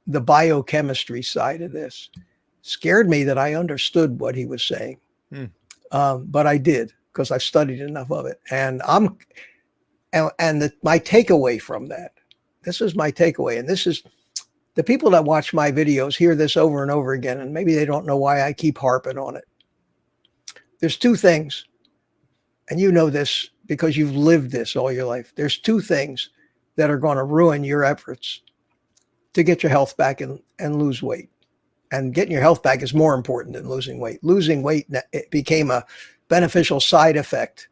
the biochemistry side of this. Scared me that I understood what he was saying. But I did, because I've studied enough of it. And my takeaway from that, this is my takeaway. And this is, the people that watch my videos hear this over and over again, and maybe they don't know why I keep harping on it. There's two things, and you know this because you've lived this all your life. There's two things that are going to ruin your efforts to get your health back and lose weight. And getting your health back is more important than losing weight. Losing weight, it became a beneficial side effect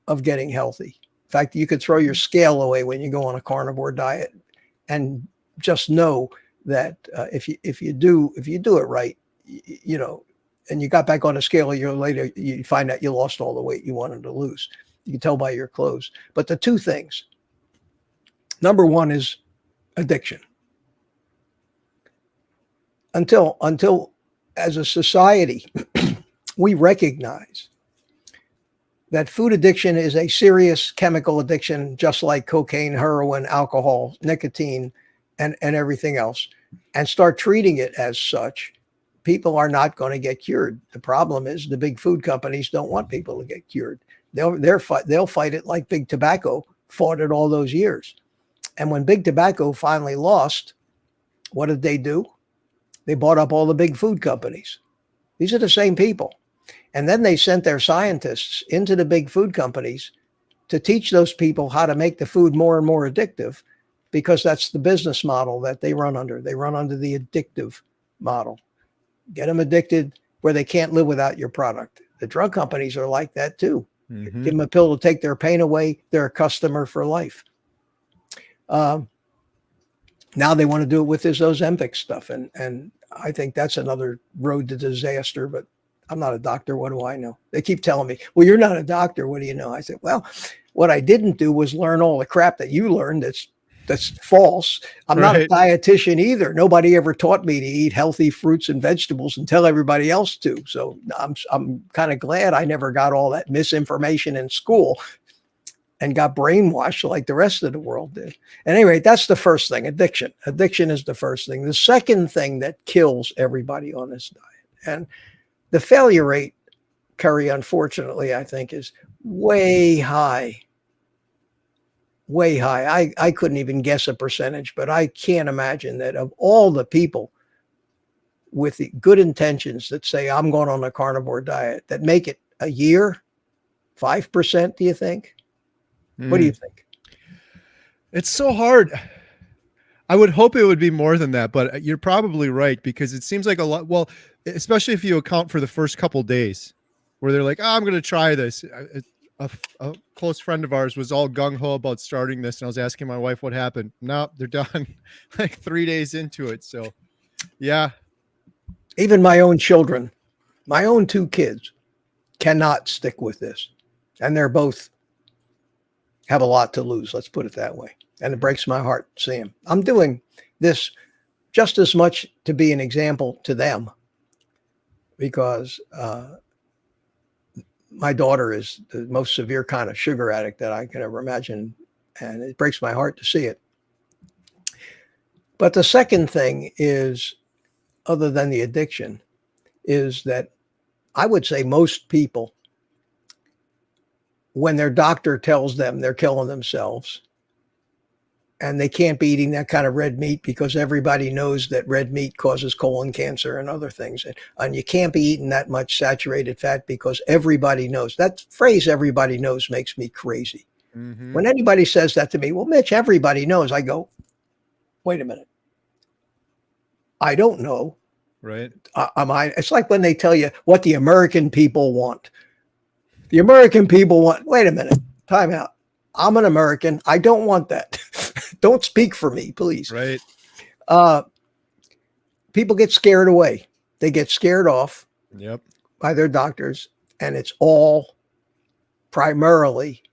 of getting healthy. In fact, you could throw your scale away when you go on a carnivore diet, and just know that if you do it right, you know, and you got back on a scale a year later, you find out you lost all the weight you wanted to lose. You can tell by your clothes. But the two things, number one is addiction. Until as a society, we recognize that food addiction is a serious chemical addiction, just like cocaine, heroin, alcohol, nicotine, and everything else, and start treating it as such, people are not going to get cured. The problem is the big food companies don't want people to get cured. They'll fight it like big tobacco fought it all those years. And when big tobacco finally lost, what did they do? They bought up all the big food companies. These are the same people. And then they sent their scientists into the big food companies to teach those people how to make the food more and more addictive, because that's the business model that they run under. They run under the addictive model. Get them addicted where they can't live without your product. The drug companies are like that too. Mm-hmm. Give them a pill to take their pain away. They're a customer for life. Now they want to do it with this Ozempic stuff. And I think that's another road to disaster, but I'm not a doctor. What do I know? They keep telling me, well, you're not a doctor. What do you know? I said, well, What I didn't do was learn all the crap that you learned that's false. I'm not a Right. dietitian either. Nobody ever taught me to eat healthy fruits and vegetables and tell everybody else to. So I'm kind of glad I never got all that misinformation in school and got brainwashed like the rest of the world did. At any rate, that's the first thing, addiction. Addiction is the first thing. The second thing that kills everybody on this diet, and the failure rate, Curry, unfortunately, I think is way high. Way high. I couldn't even guess a percentage, but I can't imagine that of all the people with the good intentions that say, I'm going on a carnivore diet, that make it a year, 5%, do you think? What do you think? It's so hard. I would hope it would be more than that, but you're probably right because it seems like a lot. Well, especially if you account for the first couple days where they're like, oh, I'm going to try this. A close friend of ours was all gung ho about starting this. And I was asking my wife what happened. No, they're done like 3 days into it. So yeah. Even my own children, my own 2 kids cannot stick with this. And they're both have a lot to lose. Let's put it that way. And it breaks my heart to see them. I'm doing this just as much to be an example to them because my daughter is the most severe kind of sugar addict that I can ever imagine. And it breaks my heart to see it. But the second thing is, other than the addiction, is that I would say most people, when their doctor tells them they're killing themselves and they can't be eating that kind of red meat because everybody knows that red meat causes colon cancer and other things. And you can't be eating that much saturated fat because everybody knows. That phrase, everybody knows, makes me crazy. Mm-hmm. When anybody says that to me, well, Mitch, everybody knows. I go, wait a minute. I don't know. Right. It's like when they tell you what the American people want. The American people want, wait a minute, time out. I'm an American. I don't want that. Don't speak for me, please. Right. People get scared away. They get scared off by their doctors, and it's all primarily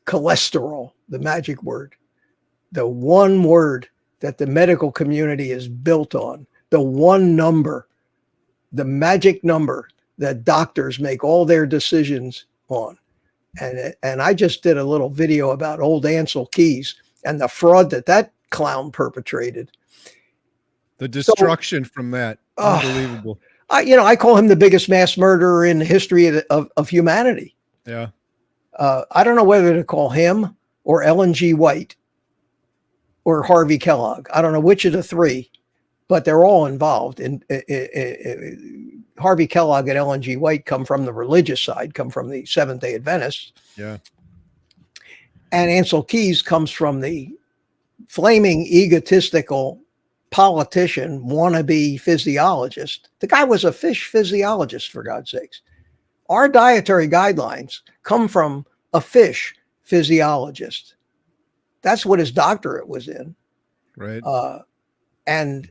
cholesterol, the magic word, the one word that the medical community is built on, the one number, the magic number that doctors make all their decisions on. And I just did a little video about old Ansel Keys and the fraud that clown perpetrated. The destruction from that. Unbelievable. I call him the biggest mass murderer in the history of humanity. Yeah. I don't know whether to call him or Ellen G. White or Harvey Kellogg. I don't know which of the three, but they're all involved. Harvey Kellogg and Ellen G. White come from the religious side, come from the Seventh-day Adventists. Yeah. And Ansel Keys comes from the flaming egotistical politician, wannabe physiologist. The guy was a fish physiologist, for God's sakes. Our dietary guidelines come from a fish physiologist. That's what his doctorate was in. Right. And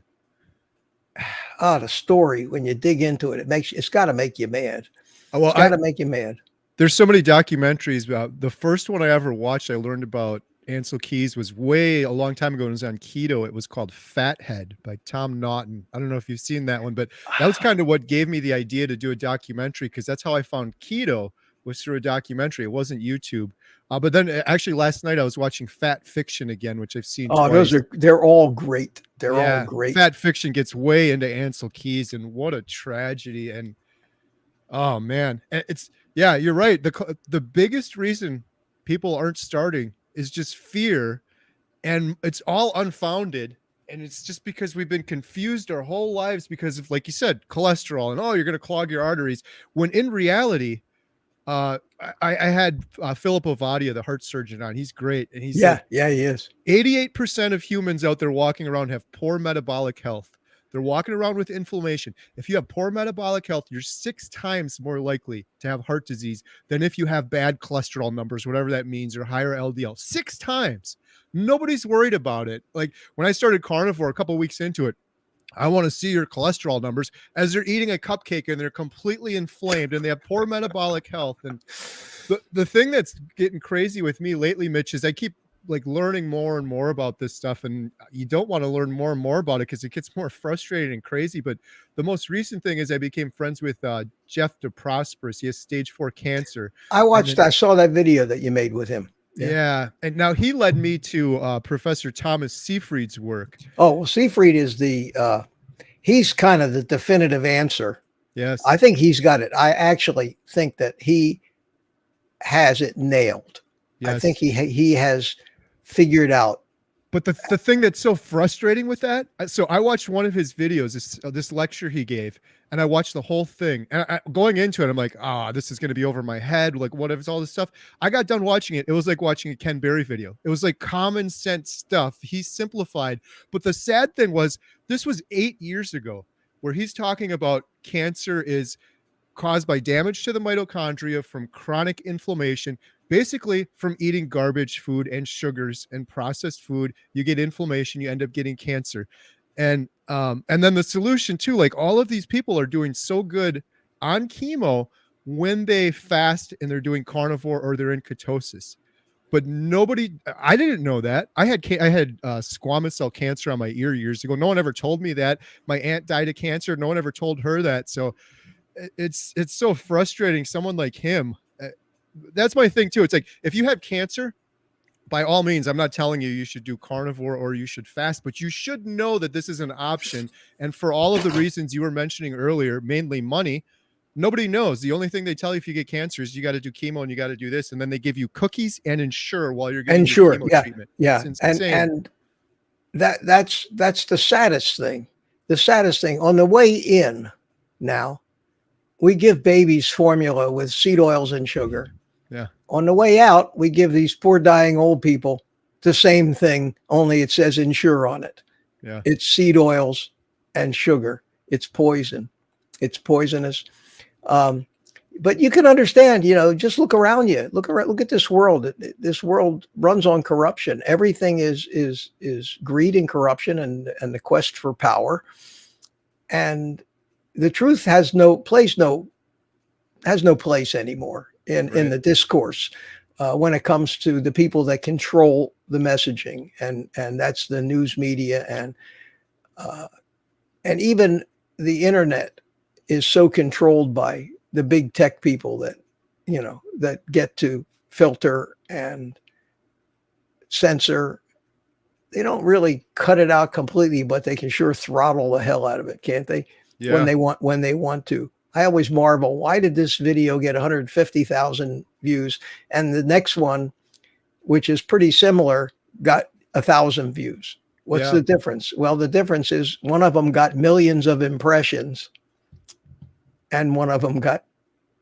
the story, when you dig into it, it's got to make you mad. Well, it's got to make you mad. There's so many documentaries about. The first one I ever watched, I learned about Ansel Keys was a long time ago. It was on keto. It was called Fathead by Tom Naughton. I don't know if you've seen that one, but that was kind of what gave me the idea to do a documentary, because that's how I found keto, was through a documentary. It wasn't YouTube. But then actually last night I was watching Fat Fiction again, which I've seen twice. They're all great. They're all great. Fat Fiction gets way into Ansel Keys, and what a tragedy. And oh man, you're right. The biggest reason people aren't starting is just fear, and it's all unfounded. And it's just because we've been confused our whole lives because of, like you said, cholesterol and, you're going to clog your arteries. When in reality, I had Philip Ovadia, the heart surgeon, on. He's great. And he's he is. 88% of humans out there walking around have poor metabolic health. They're walking around with inflammation. If you have poor metabolic health, you're 6 times more likely to have heart disease than if you have bad cholesterol numbers, whatever that means, or higher LDL. 6 times. Nobody's worried about it. Like when I started carnivore a couple of weeks into it, I want to see your cholesterol numbers, as they're eating a cupcake and they're completely inflamed and they have poor metabolic health. And the thing that's getting crazy with me lately, Mitch, is I keep like learning more and more about this stuff, and you don't want to learn more and more about it because it gets more frustrating and crazy. But the most recent thing is I became friends with Jeff DeProsperous. He has stage 4 cancer. I saw that video that you made with him. Yeah. And now he led me to Professor Thomas Seyfried's work. Oh, well, Seyfried is he's kind of the definitive answer. Yes. I think he's got it. I actually think that he has it nailed. Yes. I think he has figured out. But the thing that's so frustrating with that, so I watched one of his videos, this lecture he gave, and I watched the whole thing. And going into it, I'm like, this is going to be over my head. Like, what if it's all this stuff? I got done watching it. It was like watching a Ken Berry video. It was like common sense stuff. He simplified. But the sad thing was, this was 8 years ago, where he's talking about cancer is caused by damage to the mitochondria from chronic inflammation, basically from eating garbage food and sugars and processed food. You get inflammation, you end up getting cancer. And then the solution too, like all of these people are doing so good on chemo when they fast and they're doing carnivore or they're in ketosis. But I didn't know that. I had squamous cell cancer on my ear years ago. No one ever told me that. My aunt died of cancer. No one ever told her that. So it's so frustrating. Someone like him, that's my thing too. It's like, if you have cancer, by all means, I'm not telling you should do carnivore or you should fast, but you should know that this is an option. And for all of the reasons you were mentioning earlier, mainly money, nobody knows. The only thing they tell you if you get cancer is you got to do chemo and you got to do this. And then they give you cookies and Ensure while you're getting chemo treatment. Yeah. And that's the saddest thing. The saddest thing on the way in now, we give babies formula with seed oils and sugar. Yeah. On the way out, we give these poor dying old people the same thing, only it says Ensure on it. Yeah. It's seed oils and sugar. It's poison. It's poisonous. But you can understand, just look around you. Look at this world. This world runs on corruption. Everything is greed and corruption and the quest for power. And the truth has no place anymore in the discourse when it comes to the people that control the messaging, and that's the news media and even the internet is so controlled by the big tech people that that get to filter and censor. They don't really cut it out completely, but they can sure throttle the hell out of it, can't they? Yeah. When they want to. I always marvel, why did this video get 150,000 views and the next one, which is pretty similar, got 1,000 views? What's the difference? Well, the difference is one of them got millions of impressions and one of them got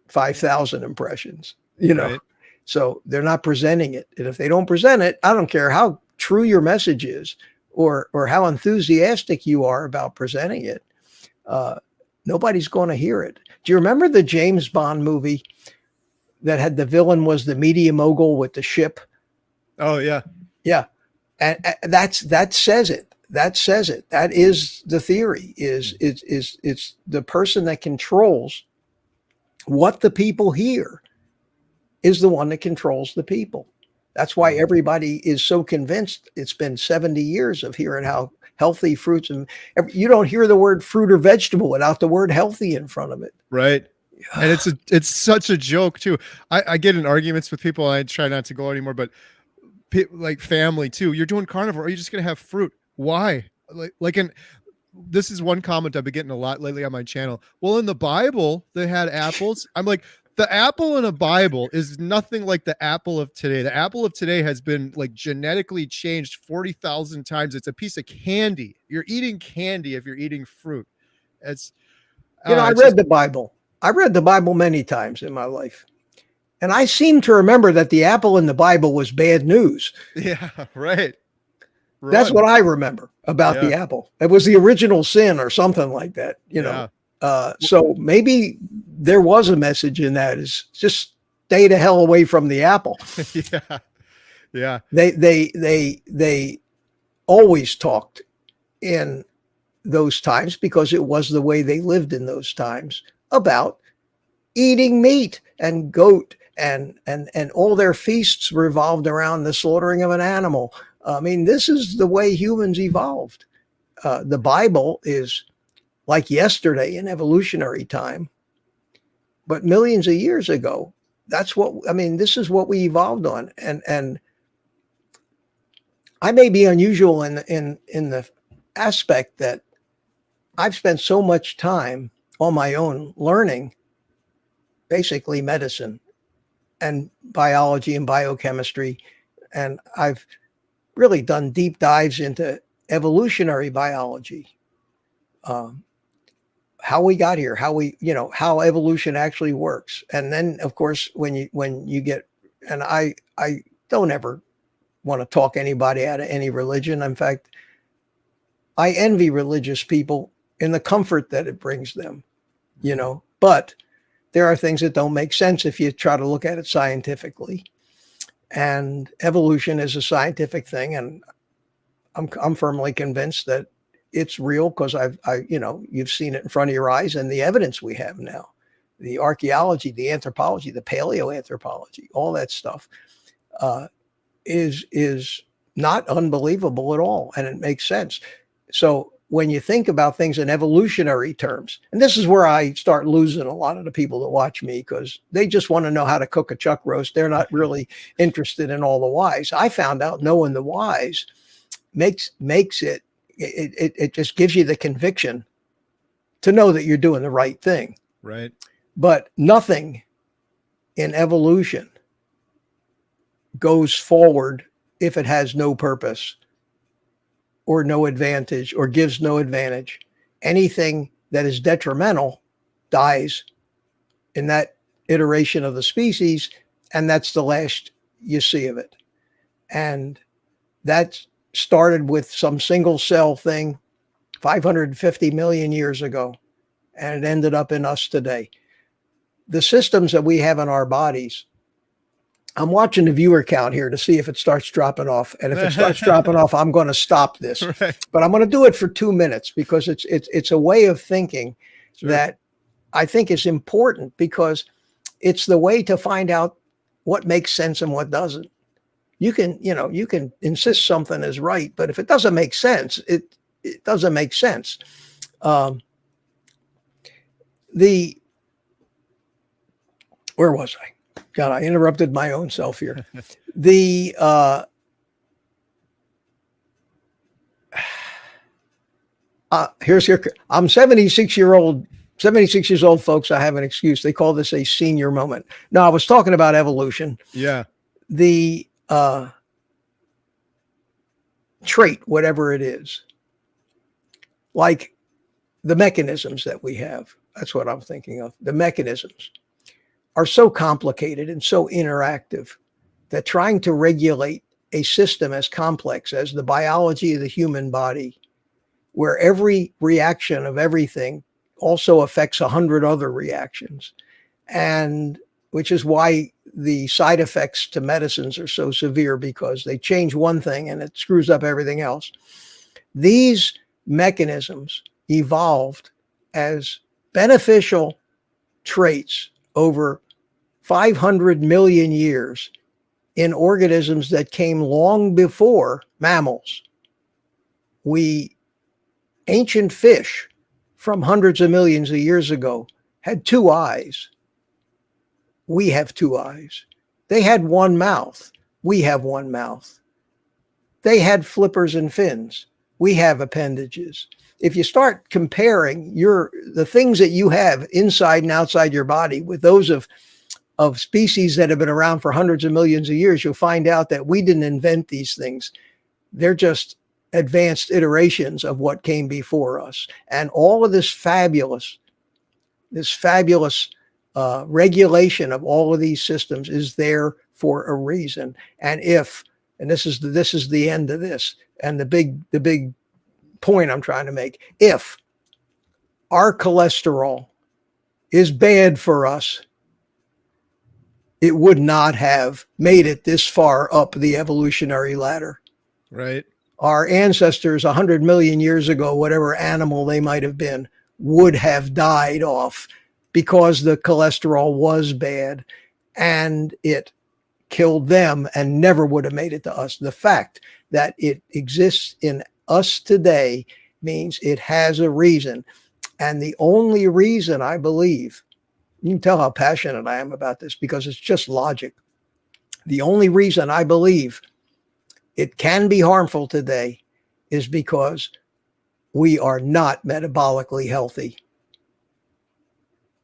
5,000 impressions, Right. So they're not presenting it. And if they don't present it, I don't care how true your message is or how enthusiastic you are about presenting it. Nobody's going to hear it. Do you remember the James Bond movie that had the villain was the media mogul with the ship? Oh yeah. Yeah. And that says it. That says it. That is the theory it's the person that controls what the people hear is the one that controls the people. That's why everybody is so convinced. It's been 70 years of hearing how healthy fruits, and you don't hear the word fruit or vegetable without the word healthy in front of it. Right. And it's such a joke too. I get in arguments with people. I try not to go anymore, but like family too. You're doing carnivore. Are you just going to have fruit? Why? This is one comment I've been getting a lot lately on my channel. Well, in the Bible, they had apples. I'm like, the apple in a Bible is nothing like the apple of today. The apple of today has been like genetically changed 40,000 times. It's a piece of candy. You're eating candy if you're eating fruit. It's, I read the Bible. I read the Bible many times in my life. And I seem to remember that the apple in the Bible was bad news. Yeah, right. That's what I remember about the apple. It was the original sin or something like that, So maybe there was a message in that, is just stay the hell away from the apple. Yeah. Yeah. They always talked in those times because it was the way they lived in those times, about eating meat and goat, and all their feasts revolved around the slaughtering of an animal. I mean, this is the way humans evolved. The Bible is like yesterday in evolutionary time, but millions of years ago, that's what, I mean, this is what we evolved on. And I may be unusual in the aspect that I've spent so much time on my own learning basically medicine and biology and biochemistry. And I've really done deep dives into evolutionary biology, how we got here, how we, how evolution actually works. And then, of course, when you get, and I don't ever want to talk anybody out of any religion. In fact, I envy religious people in the comfort that it brings them, but there are things that don't make sense if you try to look at it scientifically. And evolution is a scientific thing, and I'm firmly convinced that it's real because you've seen it in front of your eyes, and the evidence we have now, the archaeology, the anthropology, the paleoanthropology, all that stuff is not unbelievable at all, and it makes sense. So when you think about things in evolutionary terms, and this is where I start losing a lot of the people that watch me, because they just want to know how to cook a chuck roast. They're not really interested in all the whys. I found out knowing the whys makes it just gives you the conviction to know that you're doing the right thing. Right. But nothing in evolution goes forward if it has no purpose or no advantage or gives no advantage. Anything that is detrimental dies in that iteration of the species, and that's the last you see of it. And that started with some single cell thing 550 million years ago, and it ended up in us today. The systems that we have in our bodies, I'm watching the viewer count here to see if it starts dropping off. And if it starts dropping off, I'm going to stop this. Right. But I'm going to do it for 2 minutes because it's a way of thinking that I think is important, because it's the way to find out what makes sense and what doesn't. You can insist something is right, but if it doesn't make sense, it doesn't make sense. Where was I? God, I interrupted my own self here. I'm 76 years old, folks. I have an excuse. They call this a senior moment. No, I was talking about evolution. Yeah. The trait, whatever it is, like the mechanisms that we have. That's what I'm thinking of. The mechanisms are so complicated and so interactive that trying to regulate a system as complex as the biology of the human body, where every reaction of everything also affects 100 other reactions, and which is why the side effects to medicines are so severe, because they change one thing and it screws up everything else. These mechanisms evolved as beneficial traits over 500 million years in organisms that came long before mammals. Ancient fish from hundreds of millions of years ago had 2 eyes. We have 2 eyes. They had 1 mouth. We have 1 mouth. They had flippers and fins. We have appendages. If you start comparing the things that you have inside and outside your body with those of species that have been around for hundreds of millions of years, you'll find out that we didn't invent these things. They're just advanced iterations of what came before us. And all of this fabulous regulation of all of these systems is there for a reason. And this is the end of this, and the big point I'm trying to make, if our cholesterol is bad for us, it would not have made it this far up the evolutionary ladder. Right. our ancestors 100 million years ago, whatever animal they might have been, would have died off because the cholesterol was bad and it killed them and never would have made it to us. The fact that it exists in us today means it has a reason. And the only reason I believe, you can tell how passionate I am about this because it's just logic. The only reason I believe it can be harmful today is because we are not metabolically healthy.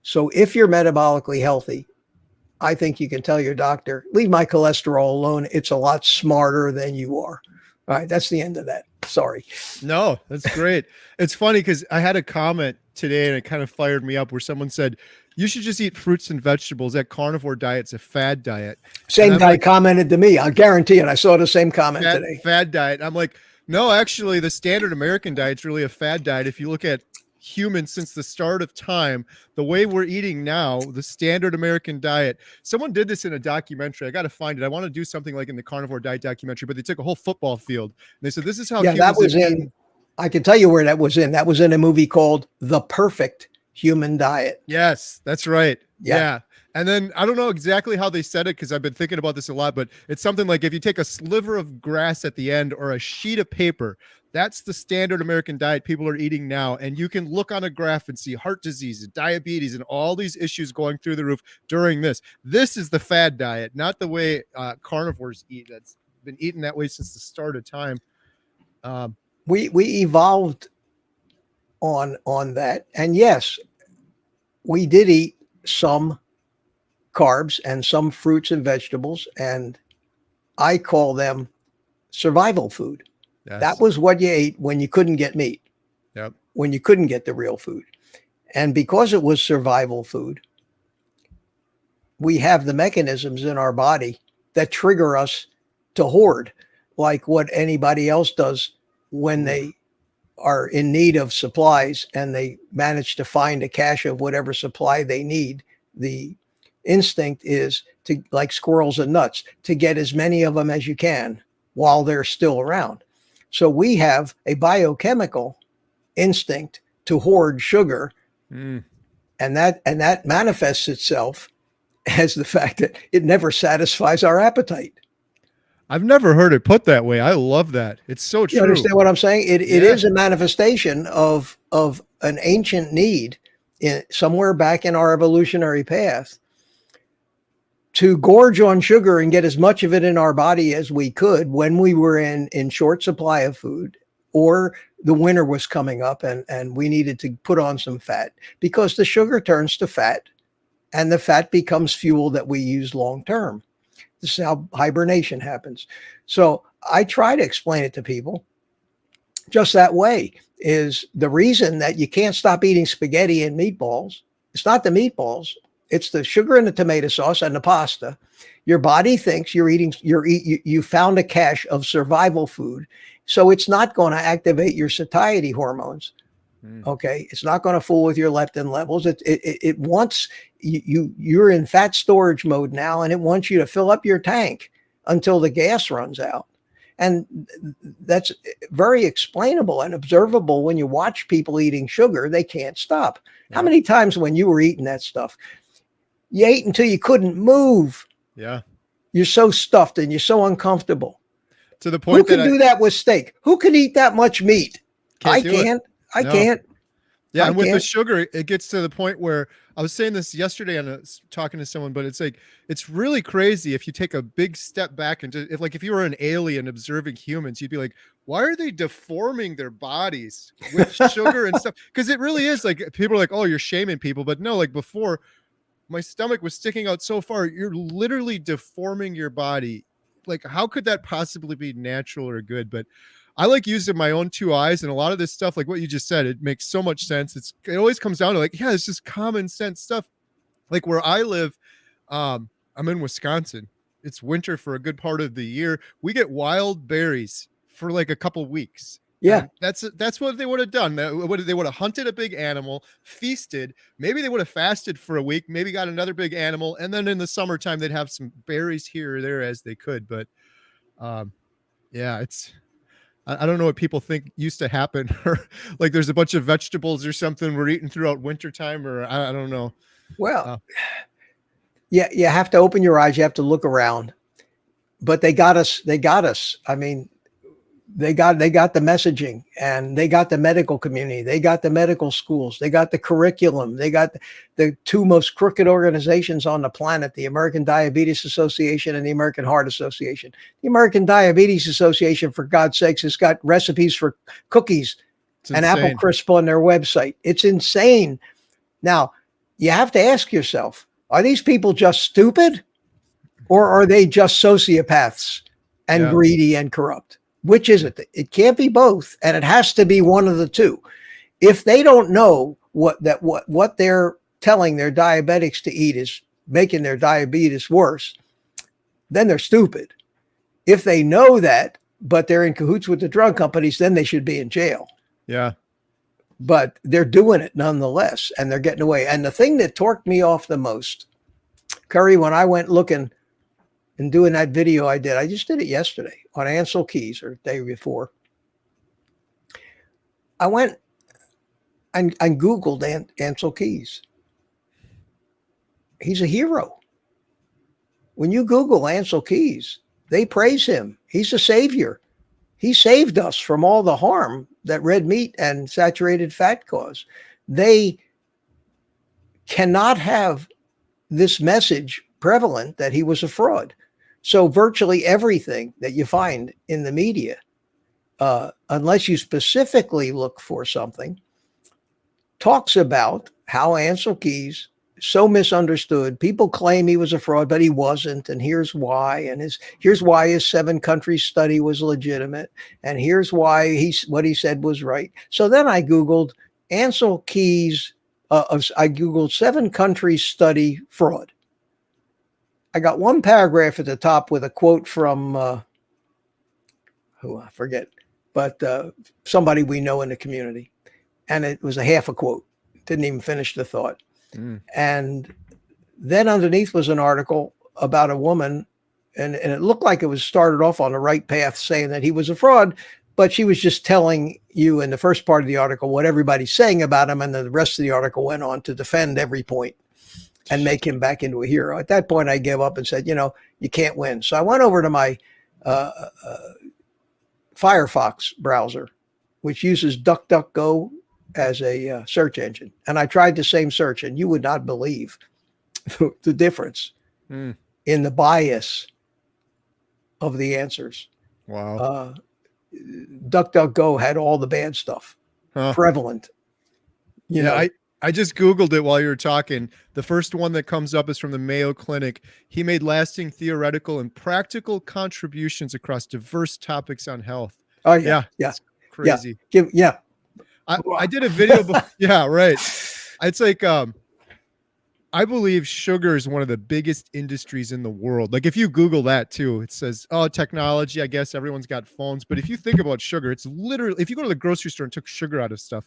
So if you're metabolically healthy, I think you can tell your doctor, leave my cholesterol alone. It's a lot smarter than you are. All right, that's the end of that. Sorry. No, that's great. It's funny because I had a comment today and it kind of fired me up where someone said, you should just eat fruits and vegetables. That carnivore diet's a fad diet. And Same I'm guy like, commented to me. I guarantee it. I saw the same comment today. fad diet. I'm like, no, actually, the standard American diet's really a fad diet. If you look at humans since the start of time, the way we're eating now, the standard American diet. Someone did this in a documentary. I got to find it. I want to do something like in the Carnivore Diet Documentary, but they took a whole football field and they said, this is how Yeah, that humans was have in, eaten. I can tell you where that was in. That was in a movie called The Perfect Human Diet. Yes, that's right. Yeah. Yeah. And then I don't know exactly how they said it because I've been thinking about this a lot, but it's something like if you take a sliver of grass at the end or a sheet of paper, that's the standard American diet people are eating now. And you can look on a graph and see heart disease and diabetes and all these issues going through the roof during this. This is the fad diet, not the way carnivores eat. That's been eaten that way since the start of time. We evolved on that. And yes, we did eat some carbs and some fruits and vegetables, and I call them survival food. Yes. That was what you ate when you couldn't get meat. Yep. When you couldn't get the real food. And because it was survival food, we have the mechanisms in our body that trigger us to hoard, like what anybody else does when they are in need of supplies and they manage to find a cache of whatever supply they need. The instinct is to, like squirrels and nuts, to get as many of them as you can while they're still around. So we have a biochemical instinct to hoard sugar, and that manifests itself as the fact that it never satisfies our appetite. I've never heard it put that way. I love that. It's so true. You understand what I'm saying? It is a manifestation of an ancient need somewhere back in our evolutionary path to gorge on sugar and get as much of it in our body as we could when we were in short supply of food, or the winter was coming up and we needed to put on some fat, because the sugar turns to fat and the fat becomes fuel that we use long term. This is how hibernation happens. So I try to explain it to people just that way. Is the reason that you can't stop eating spaghetti and meatballs. It's not the meatballs. It's the sugar and the tomato sauce and the pasta. Your body thinks you found a cache of survival food. So it's not going to activate your satiety hormones. Okay. It's not going to fool with your leptin levels. It wants you're in fat storage mode now, and it wants you to fill up your tank until the gas runs out. And that's very explainable and observable when you watch people eating sugar. They can't stop. Yeah. How many times when you were eating that stuff, you ate until you couldn't move? Yeah. You're so stuffed and you're so uncomfortable. To the point Who can do that with steak? Who can eat that much meat? I can't. I can't. Yeah, and with the sugar, it gets to the point where I was saying this yesterday talking to someone, but it's like, it's really crazy if you take a big step back and if you were an alien observing humans, you'd be like, why are they deforming their bodies with sugar and stuff? Because it really is like, people are like, oh, you're shaming people. But no, like before, my stomach was sticking out so far, you're literally deforming your body. Like, how could that possibly be natural or good? But I like using my own two eyes, and a lot of this stuff, like what you just said, it makes so much sense. It always comes down to like, yeah, it's just common sense stuff. Like where I live, I'm in Wisconsin. It's winter for a good part of the year. We get wild berries for like a couple weeks. Yeah. And that's what they would have done. They would have hunted a big animal, feasted. Maybe they would have fasted for a week, maybe got another big animal. And then in the summertime, they'd have some berries here or there as they could. But yeah, I don't know what people think used to happen, or like there's a bunch of vegetables or something we're eating throughout wintertime, or I don't know. Well, Uh, yeah, you have to open your eyes. You have to look around. But they got us. They got us. I mean, they got the messaging, and they got the medical community. They got the medical schools. They got the curriculum. They got the two most crooked organizations on the planet, the American Diabetes Association and the American Heart Association. The American Diabetes Association, for God's sakes, has got recipes for cookies it's and apple insane. crisp on their website. It's insane. Now, you have to ask yourself, are these people just stupid, or are they just sociopaths and Yeah. greedy and corrupt? Which is it? It can't be both, and it has to be one of the two. If they don't know what they're telling their diabetics to eat is making their diabetes worse, then they're stupid. If they know that, but they're in cahoots with the drug companies, then they should be in jail. Yeah. But they're doing it nonetheless, and they're getting away. And the thing that torqued me off the most, Curry, when I went looking and doing that video I just did it yesterday on Ansel Keys, or the day before. I went and Googled Ansel Keys. He's a hero. When you Google Ansel Keys, they praise him. He's a savior. He saved us from all the harm that red meat and saturated fat cause. They cannot have this message prevalent that he was a fraud. So virtually everything that you find in the media, unless you specifically look for something, talks about how Ansel Keys, so misunderstood. People claim he was a fraud, but he wasn't. And here's why. And here's why his 7-country study was legitimate. And here's why what he said was right. So then I Googled Ansel Keys. I Googled 7-country study fraud. I got one paragraph at the top with a quote from who I forget, but somebody we know in the community. And it was a half a quote. Didn't even finish the thought. And then underneath was an article about a woman, and it looked like it was started off on the right path, saying that he was a fraud, but she was just telling you in the first part of the article what everybody's saying about him, and then the rest of the article went on to defend every point and make him back into a hero. At that point, I gave up and said, you can't win. So I went over to my Firefox browser, which uses DuckDuckGo as a search engine. And I tried the same search, and you would not believe the difference in the bias of the answers. Wow. DuckDuckGo had all the bad stuff prevalent. I just Googled it while you were talking. The first one that comes up is from the Mayo Clinic. He made lasting theoretical and practical contributions across diverse topics on health. Oh, yeah. It's crazy. Yeah. I did a video. Yeah, right. It's like, I believe sugar is one of the biggest industries in the world. Like if you Google that too, it says, oh, technology, I guess everyone's got phones. But if you think about sugar, it's literally, if you go to the grocery store and took sugar out of stuff,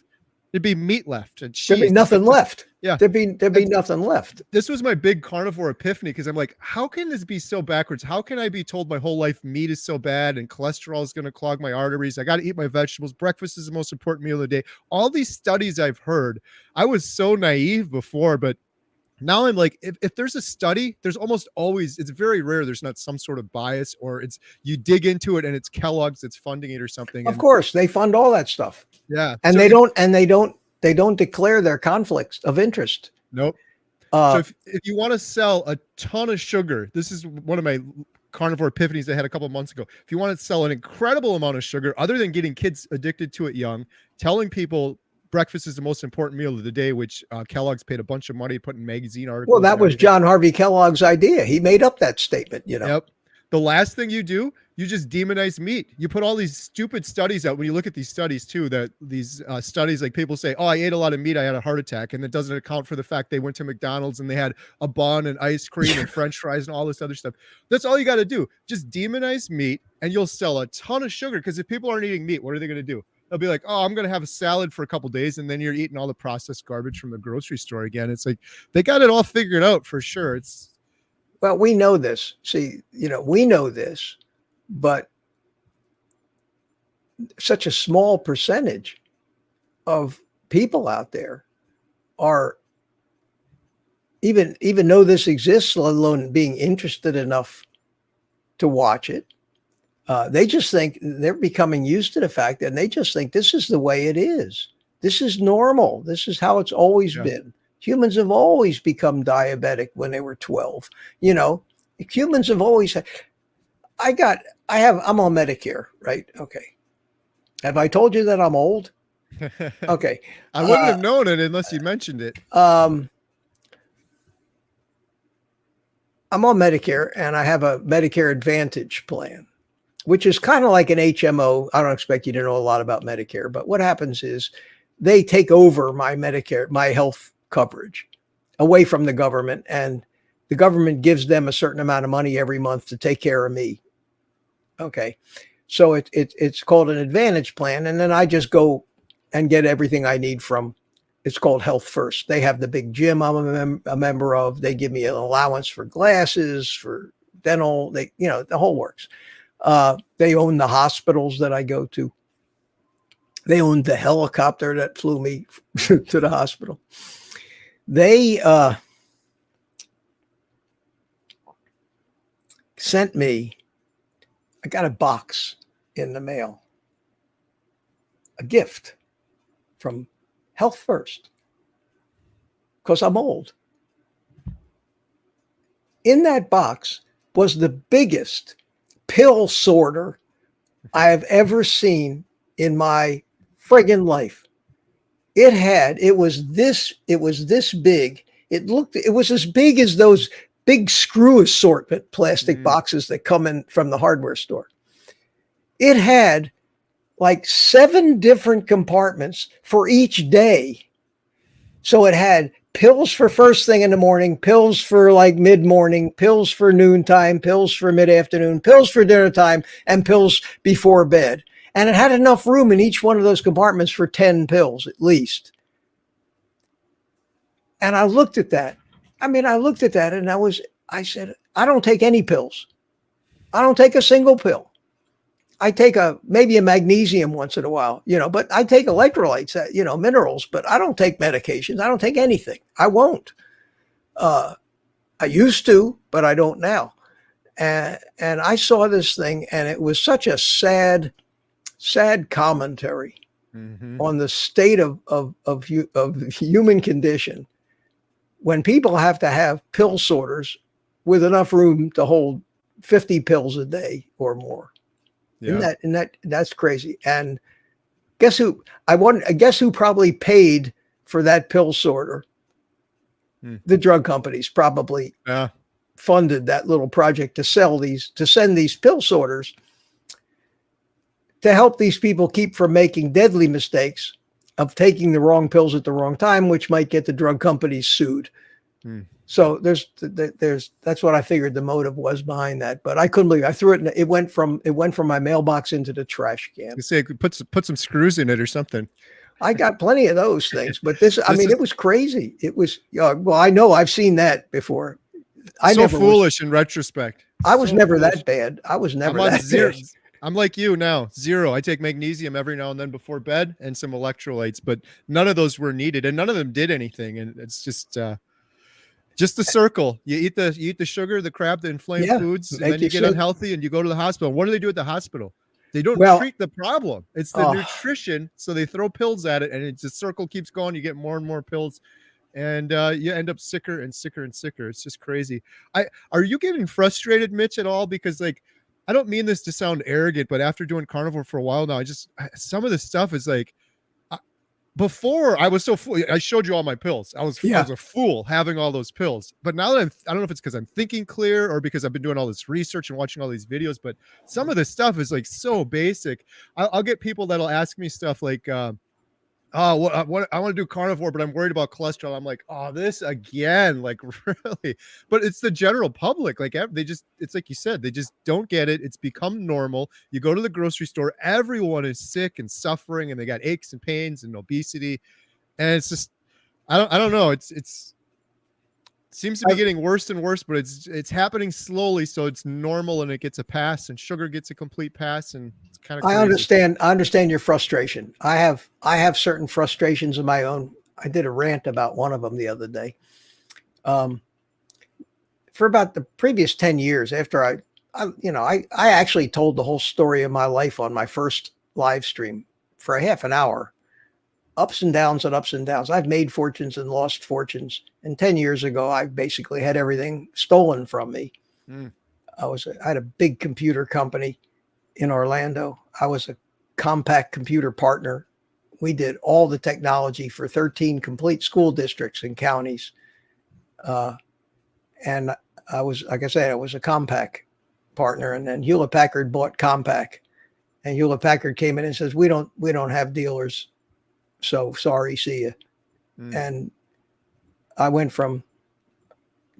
there'd be meat left and cheese. There'd be nothing left. Yeah. There'd be nothing left. This was my big carnivore epiphany, because I'm like, how can this be so backwards? How can I be told my whole life meat is so bad and cholesterol is going to clog my arteries? I got to eat my vegetables. Breakfast is the most important meal of the day. All these studies I've heard, I was so naive before, but now I'm like, if there's a study, there's almost always, it's very rare there's not some sort of bias, or it's, you dig into it and it's Kellogg's that's funding it or something. Of course, they fund all that stuff. Yeah. And they don't declare their conflicts of interest. Nope. So if you want to sell a ton of sugar, this is one of my carnivore epiphanies I had a couple of months ago. If you want to sell an incredible amount of sugar, other than getting kids addicted to it young, telling people breakfast is the most important meal of the day, which Kellogg's paid a bunch of money putting magazine articles. Well, that was John Harvey Kellogg's idea. He made up that statement, Yep. The last thing you do, you just demonize meat. You put all these stupid studies out. When you look at these studies too, that these studies, like people say, oh, I ate a lot of meat, I had a heart attack. And it doesn't account for the fact they went to McDonald's and they had a bun and ice cream and French fries and all this other stuff. That's all you got to do. Just demonize meat and you'll sell a ton of sugar. Because if people aren't eating meat, what are they going to do? They'll be like, oh, I'm going to have a salad for a couple of days. And then you're eating all the processed garbage from the grocery store again. It's like, they got it all figured out for sure. Well, we know this. See, we know this, but such a small percentage of people out there are even though this exists, let alone being interested enough to watch it. They just think they're becoming used to the fact that, and they just think this is the way it is. This is normal. This is how it's always been. Humans have always become diabetic when they were 12. You know, humans have always had, I'm on Medicare, right? Okay. Have I told you that I'm old? Okay. I wouldn't have known it unless you mentioned it. I'm on Medicare, and I have a Medicare Advantage plan, which is kind of like an HMO. I don't expect you to know a lot about Medicare, but what happens is they take over my Medicare, my health coverage away from the government, and the government gives them a certain amount of money every month to take care of me. Okay. So it's called an Advantage plan. And then I just go and get everything I need from, it's called Health First. They have the big gym I'm a member of. They give me an allowance for glasses, for dental, the whole works. They own the hospitals that I go to. They own the helicopter that flew me to the hospital. They sent me, I got a box in the mail, a gift from Health First, because I'm old. In that box was the biggest pill sorter I have ever seen in my friggin' life. It was this big. It was as big as those big screw assortment plastic boxes that come in from the hardware store. It had like 7 different compartments for each day. So it had pills for first thing in the morning, pills for like mid-morning, pills for noontime, pills for mid-afternoon, pills for dinner time, and pills before bed. And it had enough room in each one of those compartments for 10 pills at least. And I looked at that. And I said, I don't take any pills. I don't take a single pill. I take maybe a magnesium once in a while, but I take electrolytes, minerals, but I don't take medications. I don't take anything. I won't. I used to, but I don't now. And I saw this thing, and it was such a sad commentary on the state of human condition, when people have to have pill sorters with enough room to hold 50 pills a day or more. Yeah. That's crazy. And guess who probably paid for that pill sorter? The drug companies probably funded that little project to send these pill sorters to help these people keep from making deadly mistakes of taking the wrong pills at the wrong time, which might get the drug companies sued. So that's what I figured the motive was behind that. But I couldn't believe it. I threw it. It went from my mailbox into the trash can. You say put some screws in it or something. I got plenty of those things, but it was crazy. It was well, I know I've seen that before. Foolish in retrospect. I was never that bad. I was never that bad. I'm like you now, 0. I take magnesium every now and then before bed and some electrolytes, but none of those were needed and none of them did anything. And it's just the circle. You eat the sugar, the crap, the inflamed foods, and then you get unhealthy and you go to the hospital. What do they do at the hospital? They don't treat the problem. It's the nutrition. So they throw pills at it, and the circle keeps going. You get more and more pills, and you end up sicker and sicker and sicker. It's just crazy. Are you getting frustrated, Mitch, at all? Because I don't mean this to sound arrogant, but after doing carnivore for a while now, some of the stuff is like, before I was so full. I showed you all my pills. I was a fool having all those pills. But now that I don't know if it's because I'm thinking clear or because I've been doing all this research and watching all these videos, but some of this stuff is like so basic. I'll get people that'll ask me stuff like, I want to do carnivore, but I'm worried about cholesterol. I'm like, oh, this again, like really? But it's the general public. Like it's like you said, they just don't get it. It's become normal. You go to the grocery store, everyone is sick and suffering, and they got aches and pains and obesity. And it's just, I don't know. It's seems to be getting worse and worse, but it's happening slowly, so it's normal and it gets a pass, and sugar gets a complete pass, and it's kind of crazy. I understand your frustration. I have certain frustrations of my own. I did a rant about one of them the other day. For about the previous 10 years after I actually told the whole story of my life on my first live stream for a half an hour. Ups and downs and ups and downs. I've made fortunes and lost fortunes. And 10 years ago, I basically had everything stolen from me. Mm. I had a big computer company in Orlando. I was a compact computer partner. We did all the technology for 13 complete school districts and counties. And I was, like I said, I was a compact partner. And then Hewlett Packard bought Compaq. And Hewlett Packard came in and says, we don't have dealers. So sorry, see you. Mm. And I went from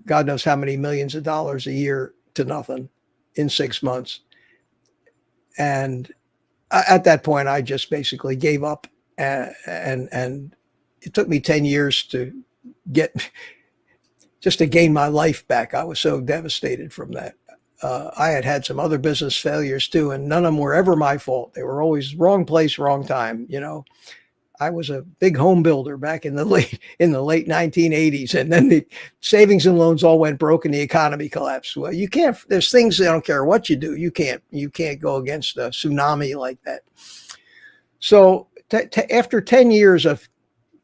God knows how many millions of dollars a year to nothing in 6 months. And at that point, I just basically gave up. And it took me 10 years to gain my life back. I was so devastated from that. I had some other business failures too, and none of them were ever my fault. They were always wrong place, wrong time, I was a big home builder back in the late 1980s, and then the savings and loans all went broke and the economy collapsed. Well, you can't. There's things I don't care what you do. You can't go against a tsunami like that. So after 10 years of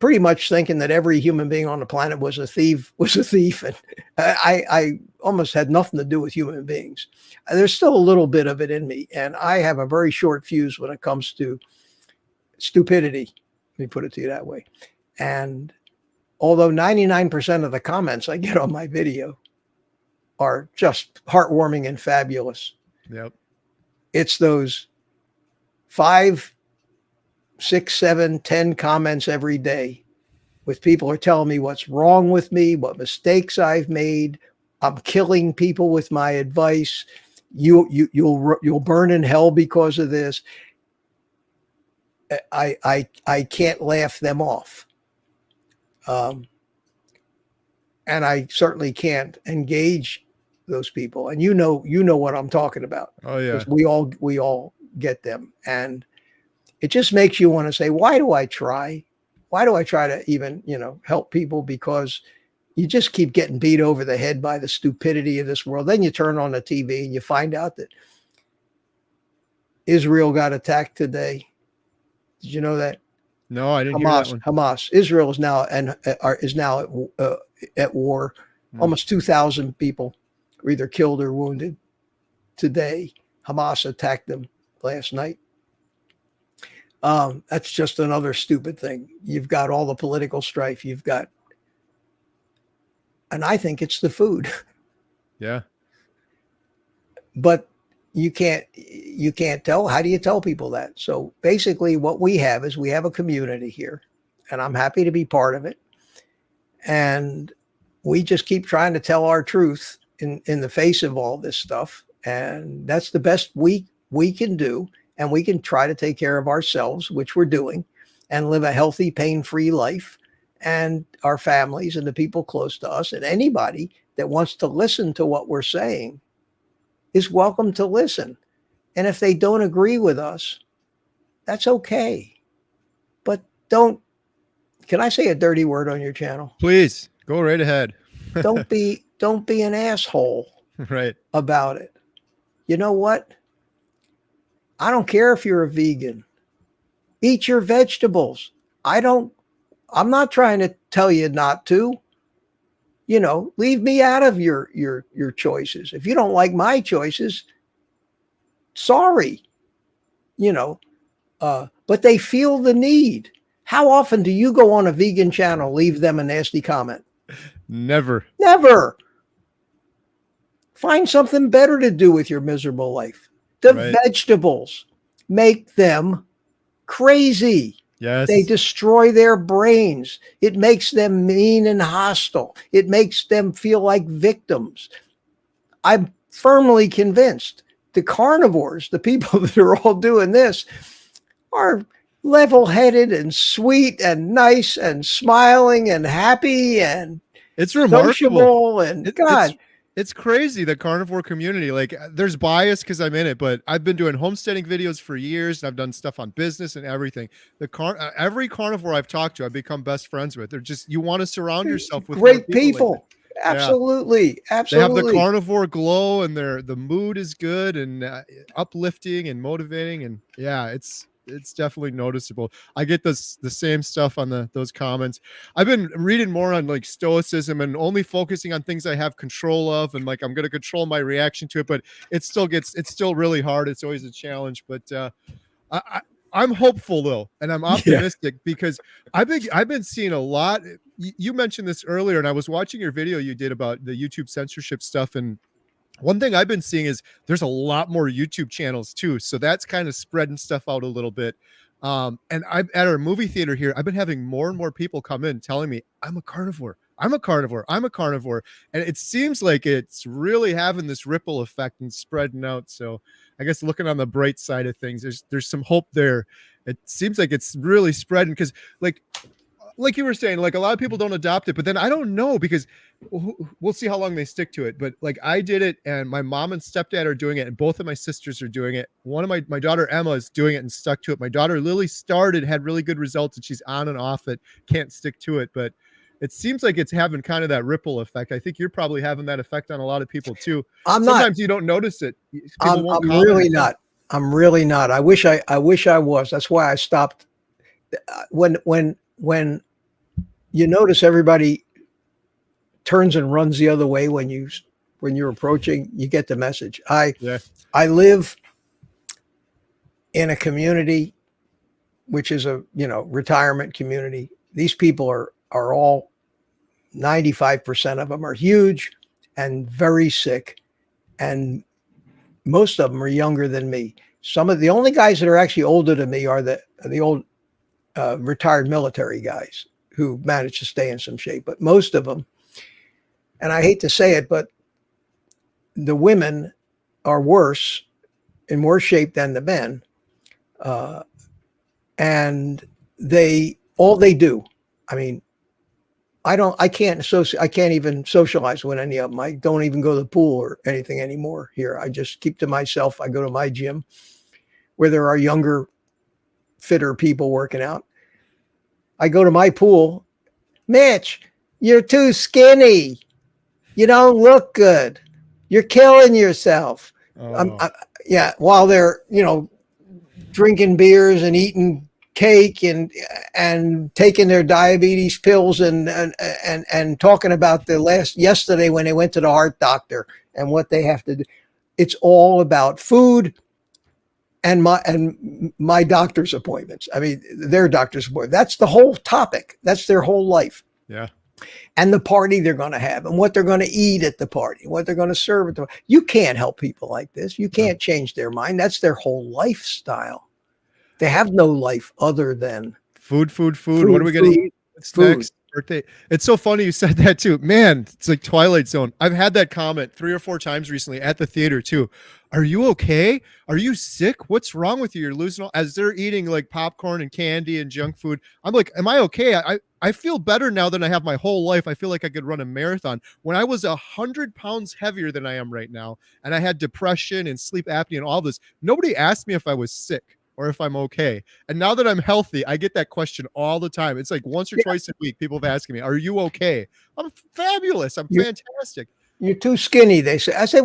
pretty much thinking that every human being on the planet was a thief, and I almost had nothing to do with human beings. There's still a little bit of it in me, and I have a very short fuse when it comes to stupidity. Let me put it to you that way. And although 99% of the comments I get on my video are just heartwarming and fabulous, yep, it's those 5, 6, 7, 10 comments every day with people are telling me what's wrong with me, what mistakes I've made. I'm killing people with my advice. You'll burn in hell because of this. I can't laugh them off. And I certainly can't engage those people. And you know what I'm talking about. Oh yeah. Because we all get them. And it just makes you want to say, why do I try? Why do I try to even, help people? Because you just keep getting beat over the head by the stupidity of this world. Then you turn on the TV and you find out that Israel got attacked today. Did you know that? No, I didn't hear that one. Hamas. Israel is now at war. Almost 2,000 people were either killed or wounded today. Hamas attacked them last night. That's just another stupid thing. You've got all the political strife. And I think it's the food. Yeah. But you can't tell. How do you tell people that? So basically what we have is we have a community here, and I'm happy to be part of it. And we just keep trying to tell our truth in the face of all this stuff. And that's the best we can do. And we can try to take care of ourselves, which we're doing, and live a healthy, pain-free life, and our families and the people close to us. And anybody that wants to listen to what we're saying is welcome to listen. And if they don't agree with us, that's okay. But can I say a dirty word on your channel? Please go right ahead. Don't be an asshole right about it. You know what? I don't care if you're a vegan. Eat your vegetables. I'm not trying to tell you not to. Leave me out of your choices. If you don't like my choices, sorry. But they feel the need. How often do you go on a vegan channel, leave them a nasty comment? Never. Find something better to do with your miserable life. The vegetables make them crazy. Yes. They destroy their brains. It makes them mean and hostile. It makes them feel like victims. I'm firmly convinced the carnivores, the people that are all doing this, are level-headed and sweet and nice and smiling and happy. And It's remarkable. sociable, and It, it's God, it's crazy, the carnivore community. Like there's bias because I'm in it, but I've been doing homesteading videos for years and I've done stuff on business and everything. Every carnivore I've talked to, I've become best friends with. They're just, you want to surround yourself with more great people like that. people. Yeah. Absolutely, They have the absolutely. carnivore glow and the mood is good and uplifting and motivating, and yeah, it's definitely noticeable. I get the same stuff on those comments. I've been reading more on like stoicism and only focusing on things I have control of, and like I'm going to control my reaction to it, but it's still really hard. It's always a challenge, but I, I I'm hopeful though, and I'm Yeah. optimistic because I've been seeing a lot. You mentioned this earlier, and I was watching your video you did about the YouTube censorship stuff, and one thing I've been seeing is there's a lot more YouTube channels too. So that's kind of spreading stuff out a little bit. And I'm at our movie theater here. I've been having more and more people come in telling me I'm a carnivore. I'm a carnivore. I'm a carnivore. And it seems like it's really having this ripple effect and spreading out. So I guess looking on the bright side of things, there's some hope there. It seems like it's really spreading because like you were saying, like a lot of people don't adopt it, but then I don't know because we'll see how long they stick to it. But like I did it, and my mom and stepdad are doing it, and both of my sisters are doing it. One of my daughter Emma is doing it and stuck to it. My daughter Lily started, had really good results, and she's on and off it, can't stick to it. But it seems like it's having kind of that ripple effect. I think you're probably having that effect on a lot of people too. I'm not. Sometimes you don't notice it. People won't I'm comment. really not. I'm really not. I wish I was. That's why I stopped. When you notice everybody turns and runs the other way when you're approaching, you get the message. Yeah. I live in a community which is a retirement community. These people are all 95% of them are huge and very sick, and most of them are younger than me. Some of the only guys that are actually older than me are the old retired military guys who managed to stay in some shape. But most of them, and I hate to say it, but the women are in worse shape than the men. And all they do, I mean, I can't even socialize with any of them. I don't even go to the pool or anything anymore here. I just keep to myself. I go to my gym where there are younger, fitter people working out. I go to my pool. Mitch, you're too skinny. You don't look good. You're killing yourself. Oh. Yeah, while they're, drinking beers and eating cake and taking their diabetes pills and talking about yesterday when they went to the heart doctor and what they have to do. It's all about food and my doctor's appointments. I mean, their doctor's appointment. That's the whole topic. That's their whole life. Yeah. And the party they're going to have and what they're going to eat at the party, what they're going to serve at the party. You can't help people like this. You can't change their mind. That's their whole lifestyle. They have no life other than food. What are we going to eat? What's next? Birthday. It's so funny you said that too. Man, it's like Twilight Zone. I've had that comment 3 or 4 times recently at the theater too. Are you okay? Are you sick? What's wrong with you? You're losing all, as they're eating like popcorn and candy and junk food. I'm like, am I okay? I feel better now than I have my whole life. I feel like I could run a marathon. When I was 100 pounds heavier than I am right now, and I had depression and sleep apnea and all this, nobody asked me if I was sick or if I'm okay. And now that I'm healthy, I get that question all the time. It's like once or twice a week, people have asking me, are you okay? I'm fabulous. I'm fantastic. You're too skinny, they say. I say,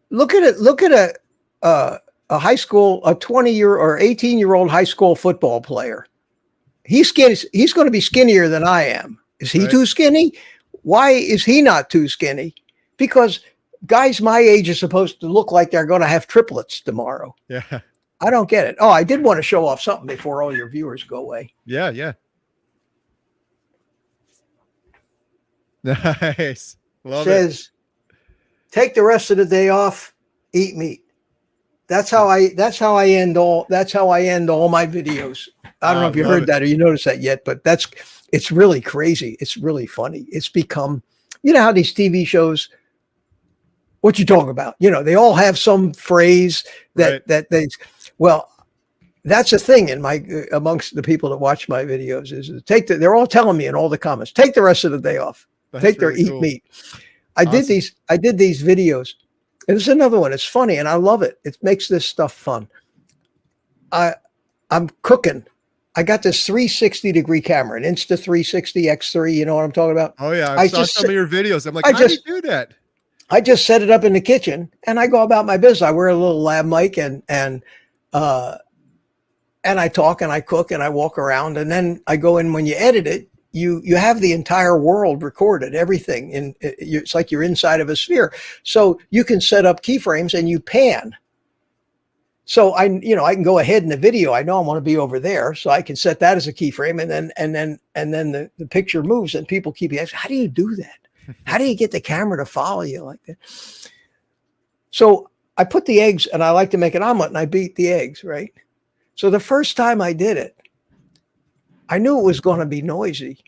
look at a high school, a 20-year or 18-year-old high school football player. He's skinny. He's going to be skinnier than I am. Is he too skinny? Why is he not too skinny? Because guys my age are supposed to look like they're going to have triplets tomorrow. Yeah. I don't get it. Oh, I did want to show off something before all your viewers go away. Yeah. Nice. Love it. Take the rest of the day off, eat meat. That's how I end all my videos. I don't know if you heard that or you noticed that yet, but it's really crazy. It's really funny. It's become, how these TV shows, what you talking about? They all have some phrase that well, that's a thing amongst the people that watch my videos is they're all telling me in all the comments, take the rest of the day off. That's Take their really eat cool. meat. I did Awesome. these videos. And it's another one. It's funny and I love it. It makes this stuff fun. I I'm cooking. I got this 360-degree camera, an Insta 360 X3. You know what I'm talking about? Oh yeah, I I saw just some of your videos. I'm like, I how do you just do that? I just set it up in the kitchen and I go about my business. I wear a little lab mic uh and I talk and I cook and I walk around and then I go in when you edit it. You have the entire world recorded, everything, and it's like you're inside of a sphere. So you can set up keyframes and you pan. So I can go ahead in the video. I know I want to be over there, so I can set that as a keyframe, and then the picture moves, and people keep asking, "How do you do that? How do you get the camera to follow you like that?" So I put the eggs, and I like to make an omelet, and I beat the eggs, right? So the first time I did it, I knew it was going to be noisy.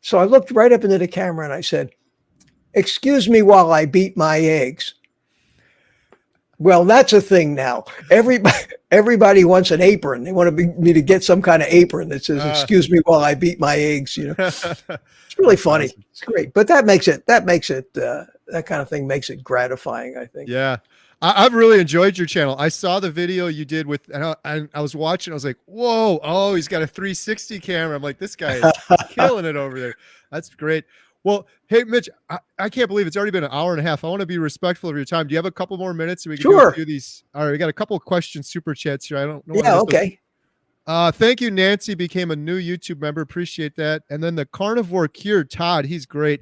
So I looked right up into the camera and I said, "Excuse me while I beat my eggs." Well, that's a thing now. Everybody wants an apron. They want me to get some kind of apron that says, Uh, "Excuse me while I beat my eggs." It's really that's funny. awesome. It's great, but that kind of thing makes it gratifying, I think. Yeah. I've really enjoyed your channel. I saw the video you did with, and I was watching. I was like, "Whoa! Oh, he's got a 360 camera." I'm like, "This guy is killing it over there." That's great. Well, hey, Mitch, I can't believe it's already been an hour and a half. I want to be respectful of your time. Do you have a couple more minutes so we can do a Sure. few of these? All right, we got a couple of questions, super chats here. I don't want to Yeah. miss those. Okay. Thank you, Nancy became a new YouTube member. Appreciate that. And then the Carnivore Cure, Todd, he's great.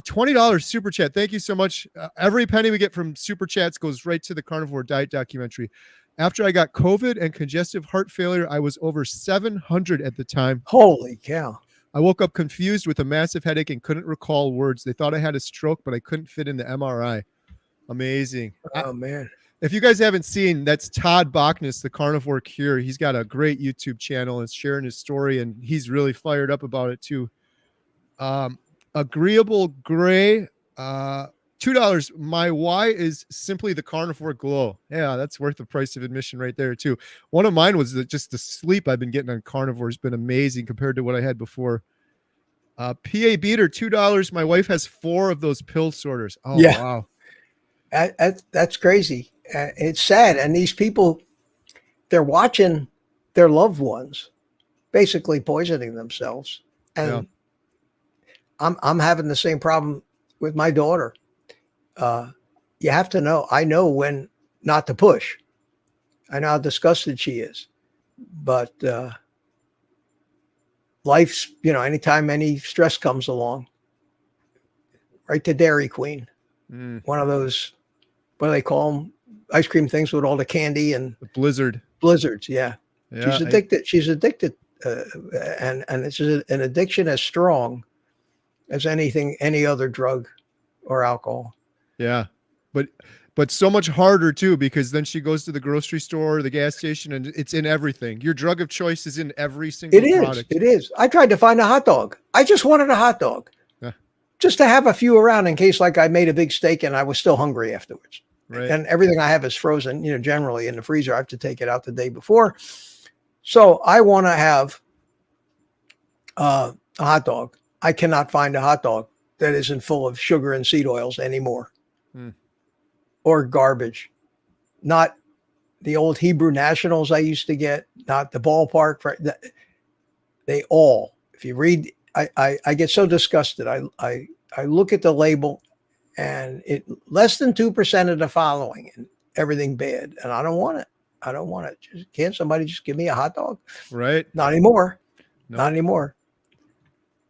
$20 super chat. Thank you so much. Every penny we get from super chats goes right to the Carnivore Diet Documentary. After I got COVID and congestive heart failure, I was over 700 at the time. Holy cow. I woke up confused with a massive headache and couldn't recall words. They thought I had a stroke, but I couldn't fit in the MRI. Amazing. Oh man. If you guys haven't seen, that's Todd Bachnis, the Carnivore Cure. He's got a great YouTube channel and sharing his story, and he's really fired up about it too. Agreeable Gray, $2. My why is simply the Carnivore Glow. Yeah, that's worth the price of admission right there too. One of mine was just the sleep I've been getting on Carnivore has been amazing compared to what I had before. PA Beater, $2. My wife has 4 of those pill sorters. Oh Yeah. wow. That's crazy. It's sad, and these people, they're watching their loved ones basically poisoning themselves, and Yeah. I'm having the same problem with my daughter. You have to know. I know when not to push. I know how disgusted she is, but life's, anytime any stress comes along, right to Dairy Queen, one of those, what do they call them? Ice cream things with all the candy and The Blizzard. blizzards. Yeah, Yeah. she's addicted. She's addicted, and it's an addiction as strong as any other drug or alcohol. Yeah. But so much harder too, because then she goes to the grocery store, the gas station, and it's in everything. Your drug of choice is in every single It is. product. It is. I tried to find a hot dog. I just wanted a hot dog, Yeah. just to have a few around in case, like, I made a big steak and I was still hungry afterwards. Right. And everything I have is frozen, generally in the freezer. I have to take it out the day before. So I want to have a hot dog. I cannot find a hot dog that isn't full of sugar and seed oils anymore. Or garbage. Not the old Hebrew Nationals I used to get, not the ballpark. They all, if you read, I get so disgusted. I look at the label and it less than 2% of the following and everything bad. And I don't want it. I don't want it. Can't somebody just give me a hot dog? Right. Not anymore. Nope. Not anymore.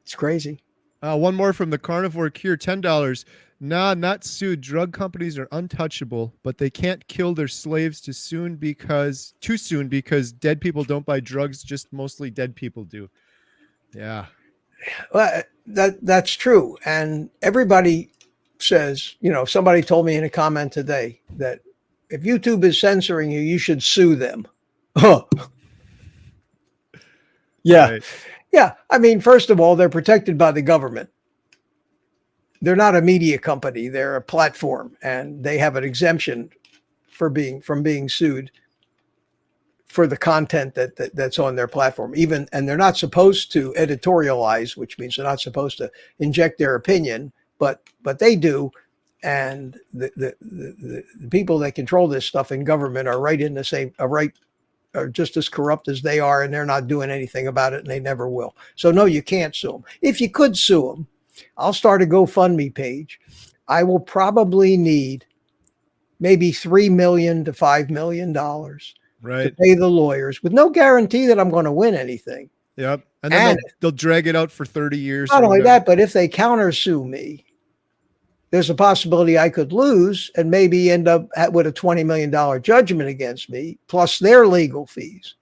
It's crazy. One more from the Carnivore Cure, $10. Nah, not sued. Drug companies are untouchable, but they can't kill their slaves too soon because dead people don't buy drugs. Just mostly dead people do. Yeah. Well, that's true. And everybody says, somebody told me in a comment today that if YouTube is censoring you, you should sue them. Huh. Yeah. Right. Yeah. I mean, first of all, they're protected by the government. They're not a media company. They're a platform, and they have an exemption from being sued for the content that's on their platform. And they're not supposed to editorialize, which means they're not supposed to inject their opinion, but they do. And the people that control this stuff in government are right in the same, are just as corrupt as they are, and they're not doing anything about it, and they never will. So no, you can't sue them. If you could sue them, I'll start a GoFundMe page. I will probably need maybe $3 million to $5 million to pay the lawyers, with no guarantee that I'm going to win anything. Yep. And then they'll drag it out for 30 years. Not only that, but if they countersue me, there's a possibility I could lose and maybe end up with a $20 million judgment against me, plus their legal fees.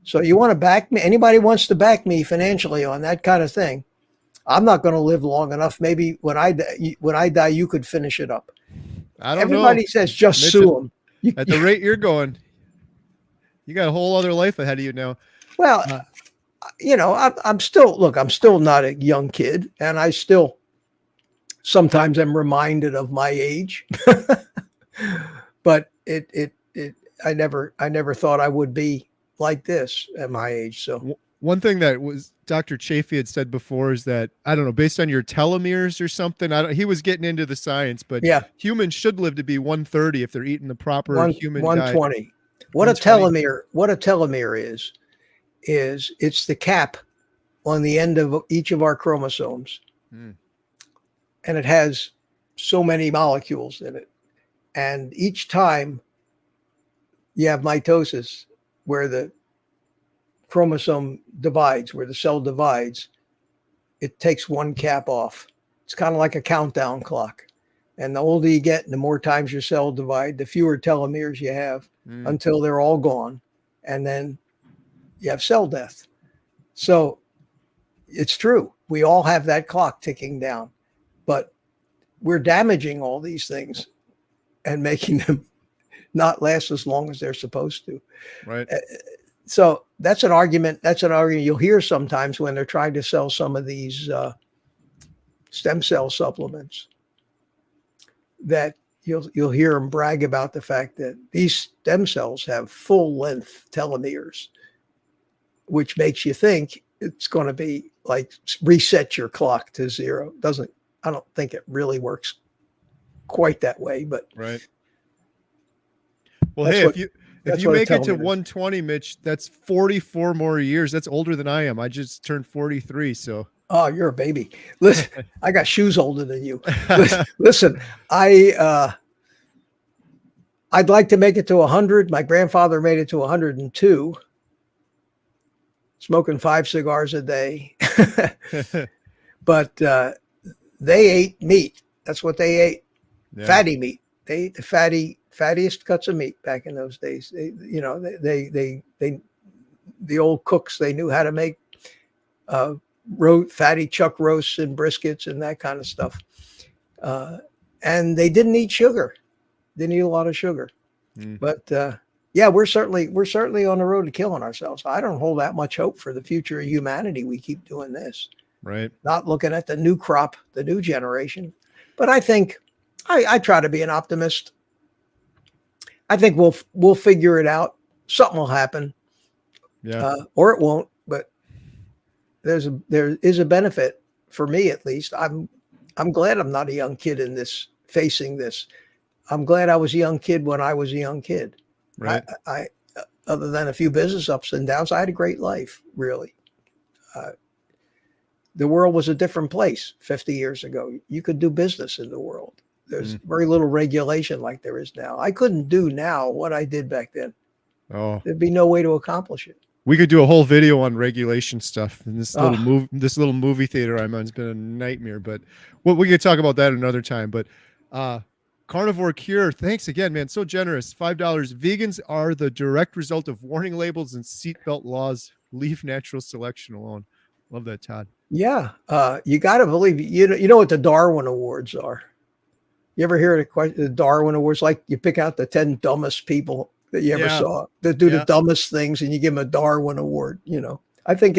So you want to back me? Anybody wants to back me financially on that kind of thing? I'm not going to live long enough. Maybe when I die, you could finish it up. I don't know. Everybody says just Mitch, sue them. At the rate you're going, you got a whole other life ahead of you now. Well, I'm still not a young kid, and I still sometimes am reminded of my age. But I never thought I would be like this at my age. So one thing that was Dr. Chafee had said before is that, I don't know, based on your telomeres or something, he was getting into the science, but yeah, humans should live to be 130 if they're eating the proper human 120. diet. What a telomere is it's the cap on the end of each of our chromosomes. And it has so many molecules in it. And each time you have mitosis, where the chromosome divides, where the cell divides, it takes one cap off. It's kind of like a countdown clock. And the older you get and the more times your cell divide, the fewer telomeres you have until they're all gone. And then you have cell death. So it's true. We all have that clock ticking down, but we're damaging all these things and making them not last as long as they're supposed to. Right. So that's an argument. You'll hear sometimes when they're trying to sell some of these stem cell supplements, that you'll hear them brag about the fact that these stem cells have full length telomeres, which makes you think it's going to be like reset your clock to zero. I don't think it really works quite that way, but right. Well, hey, if you make it to 120, Mitch, that's 44 more years. That's older than I am. I just turned 43. So. Oh, you're a baby. Listen, I got shoes older than you. Listen, I'd like to make it to 100. My grandfather made it to 102, smoking 5 cigars a day. But they ate meat. That's what they ate. Yeah. Fatty meat. They ate the fattiest cuts of meat back in those days. The old cooks, they knew how to make fatty chuck roasts and briskets and that kind of stuff. And they didn't eat sugar. Didn't eat a lot of sugar. But yeah, we're certainly on the road to killing ourselves. I don't hold that much hope for the future of humanity. We keep doing this. Right. Not looking at the new crop, the new generation. But I think I try to be an optimist. I think we'll figure it out. Something will happen. Yeah. Or it won't, but there is a benefit for me, at least. I'm glad I'm not a young kid facing this. I'm glad I was a young kid when I was a young kid. Right. I other than a few business ups and downs, I had a great life, really. The world was a different place 50 years ago. You could do business in the world. There's very little regulation like there is now. I couldn't do now what I did back then. Oh, there'd be no way to accomplish it. We could do a whole video on regulation stuff. And this little movie theater I'm on has been a nightmare, but we could talk about that another time. But Carnivore Cure, thanks again, man. So generous. $5. Vegans are the direct result of warning labels and seatbelt laws. Leave natural selection alone. Love that, Todd. Yeah. You got to believe, you know what the Darwin Awards are. You ever hear the Darwin Awards? Like you pick out the 10 dumbest people that you ever saw that do the dumbest things, and you give them a Darwin Award. I think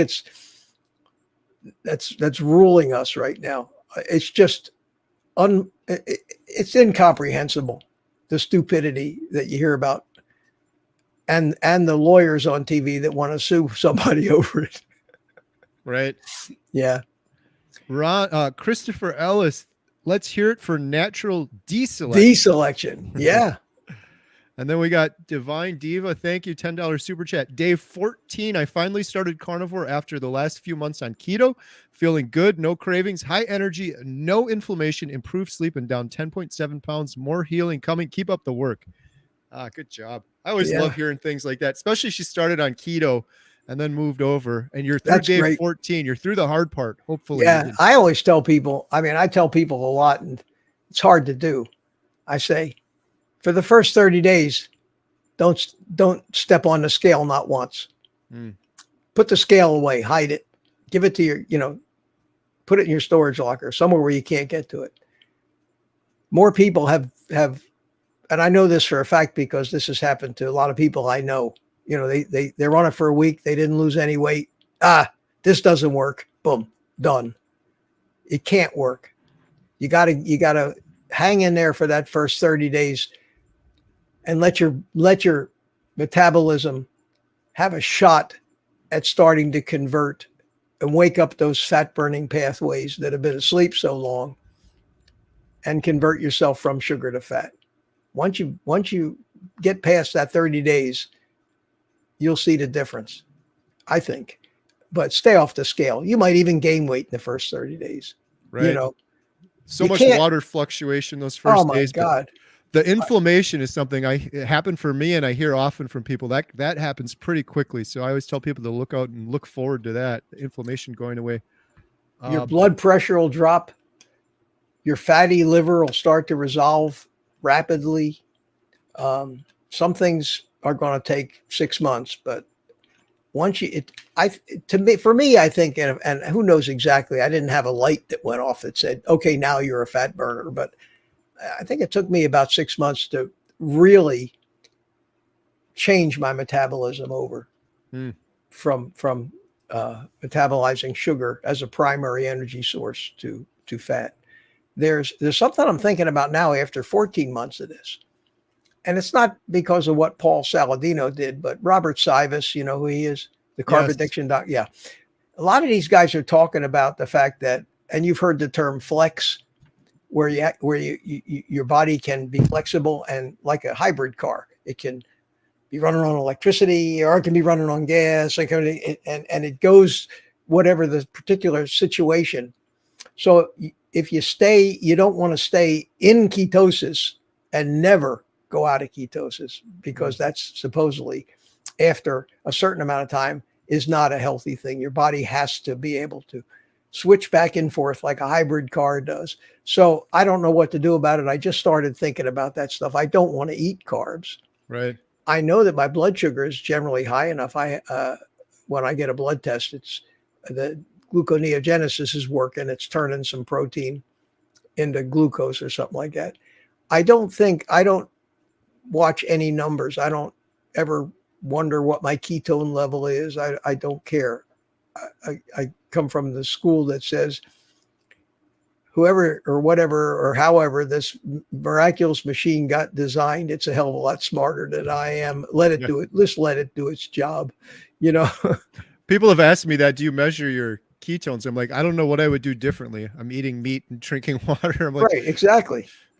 that's ruling us right now. It's just it's incomprehensible, the stupidity that you hear about. and the lawyers on TV that want to sue somebody over it. Right. Yeah. Christopher Ellis, let's hear it for natural deselection. Deselection. Yeah. And then we got Divine Diva. Thank you. $10 super chat. Day 14. I finally started carnivore after the last few months on keto. Feeling good. No cravings. High energy. No inflammation. Improved sleep and down 10.7 pounds. More healing coming. Keep up the work. Good job. I always love hearing things like that, especially she started on keto and then moved over. And you're through day 14. You're through the hard part, hopefully. Yeah. I always tell people, I tell people a lot, and it's hard to do. I say, for the first 30 days, don't step on the scale not once. Put the scale away, hide it, give it to your, put it in your storage locker, somewhere where you can't get to it. More people have, and I know this for a fact because this has happened to a lot of people I know. They're on it for a week. They didn't lose any weight. This doesn't work. Boom, done. It can't work. You gotta hang in there for that first 30 days and let your metabolism have a shot at starting to convert and wake up those fat burning pathways that have been asleep so long and convert yourself from sugar to fat. Once you get past that 30 days, you'll see the difference, I think. But stay off the scale. You might even gain weight in the first 30 days. Right. So much water fluctuation those first days. Oh my God. The inflammation is something it happened for me, and I hear often from people that happens pretty quickly. So I always tell people to look out and look forward to that, the inflammation going away. Your blood pressure will drop. Your fatty liver will start to resolve rapidly. Some things are going to take 6 months, but once for me, I think, and who knows exactly, I didn't have a light that went off that said, okay, now you're a fat burner, but I think it took me about 6 months to really change my metabolism over from metabolizing sugar as a primary energy source to fat. There's something I'm thinking about now after 14 months of this. And it's not because of what Paul Saladino did, but Robert Sivas, you know who he is, the carb addiction doc. Yeah. A lot of these guys are talking about the fact that, and you've heard the term flex, where your body can be flexible and like a hybrid car. It can be running on electricity or it can be running on gas, and it goes whatever the particular situation. So if you don't want to stay in ketosis and never go out of ketosis, because that's supposedly after a certain amount of time is not a healthy thing. Your body has to be able to switch back and forth like a hybrid car does. So I don't know what to do about it. I just started thinking about that stuff. I don't want to eat carbs. Right. I know that my blood sugar is generally high enough. When I get a blood test, it's the gluconeogenesis is working. It's turning some protein into glucose or something like that. I don't watch any numbers. I don't ever wonder what my ketone level is. I don't care. I come from the school that says whoever or whatever or however this miraculous machine got designed, it's a hell of a lot smarter than I am. Let it do it. Let's let it do its job. People have asked me that. Do you measure your ketones? I'm like, I don't know what I would do differently. I'm eating meat and drinking water. I'm like, right.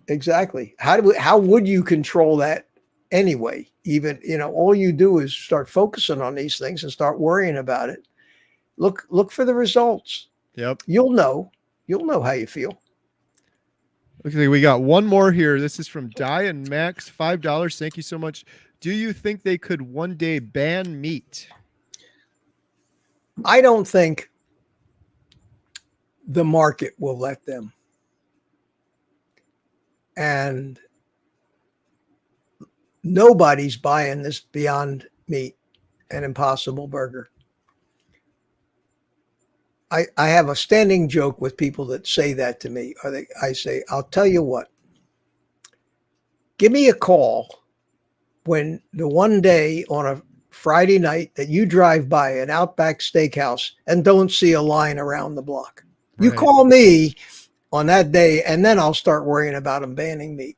Exactly. How would you control that anyway? Even, all you do is start focusing on these things and start worrying about it. Look for the results. Yep. You'll know how you feel. Okay, we got one more here. This is from Diane Max, $5. Thank you so much. Do you think they could one day ban meat? I don't think the market will let them. And nobody's buying this Beyond Meat and Impossible Burger. I have a standing joke with people that say that to me. I say, I'll tell you what, give me a call when the one day on a Friday night that you drive by an Outback Steakhouse and don't see a line around the block. Right. You call me on that day, and then I'll start worrying about them banning meat.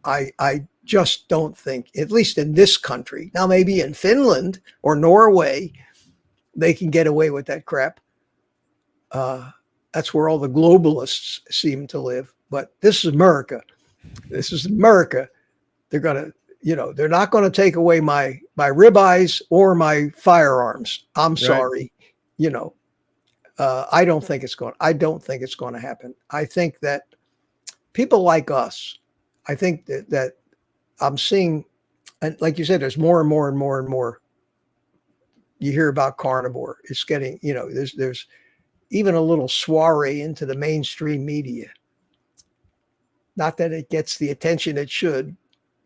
I just don't think, at least in this country. Now, maybe in Finland or Norway, they can get away with that crap. That's where all the globalists seem to live. But this is America. This is America. They're going to, they're not going to take away my ribeyes or my firearms. I'm sorry. I don't think it's going to happen. I think that people like us, I think that I'm seeing, and like you said, there's more and more and more and more. You hear about carnivore. It's getting, there's even a little soiree into the mainstream media. Not that it gets the attention it should,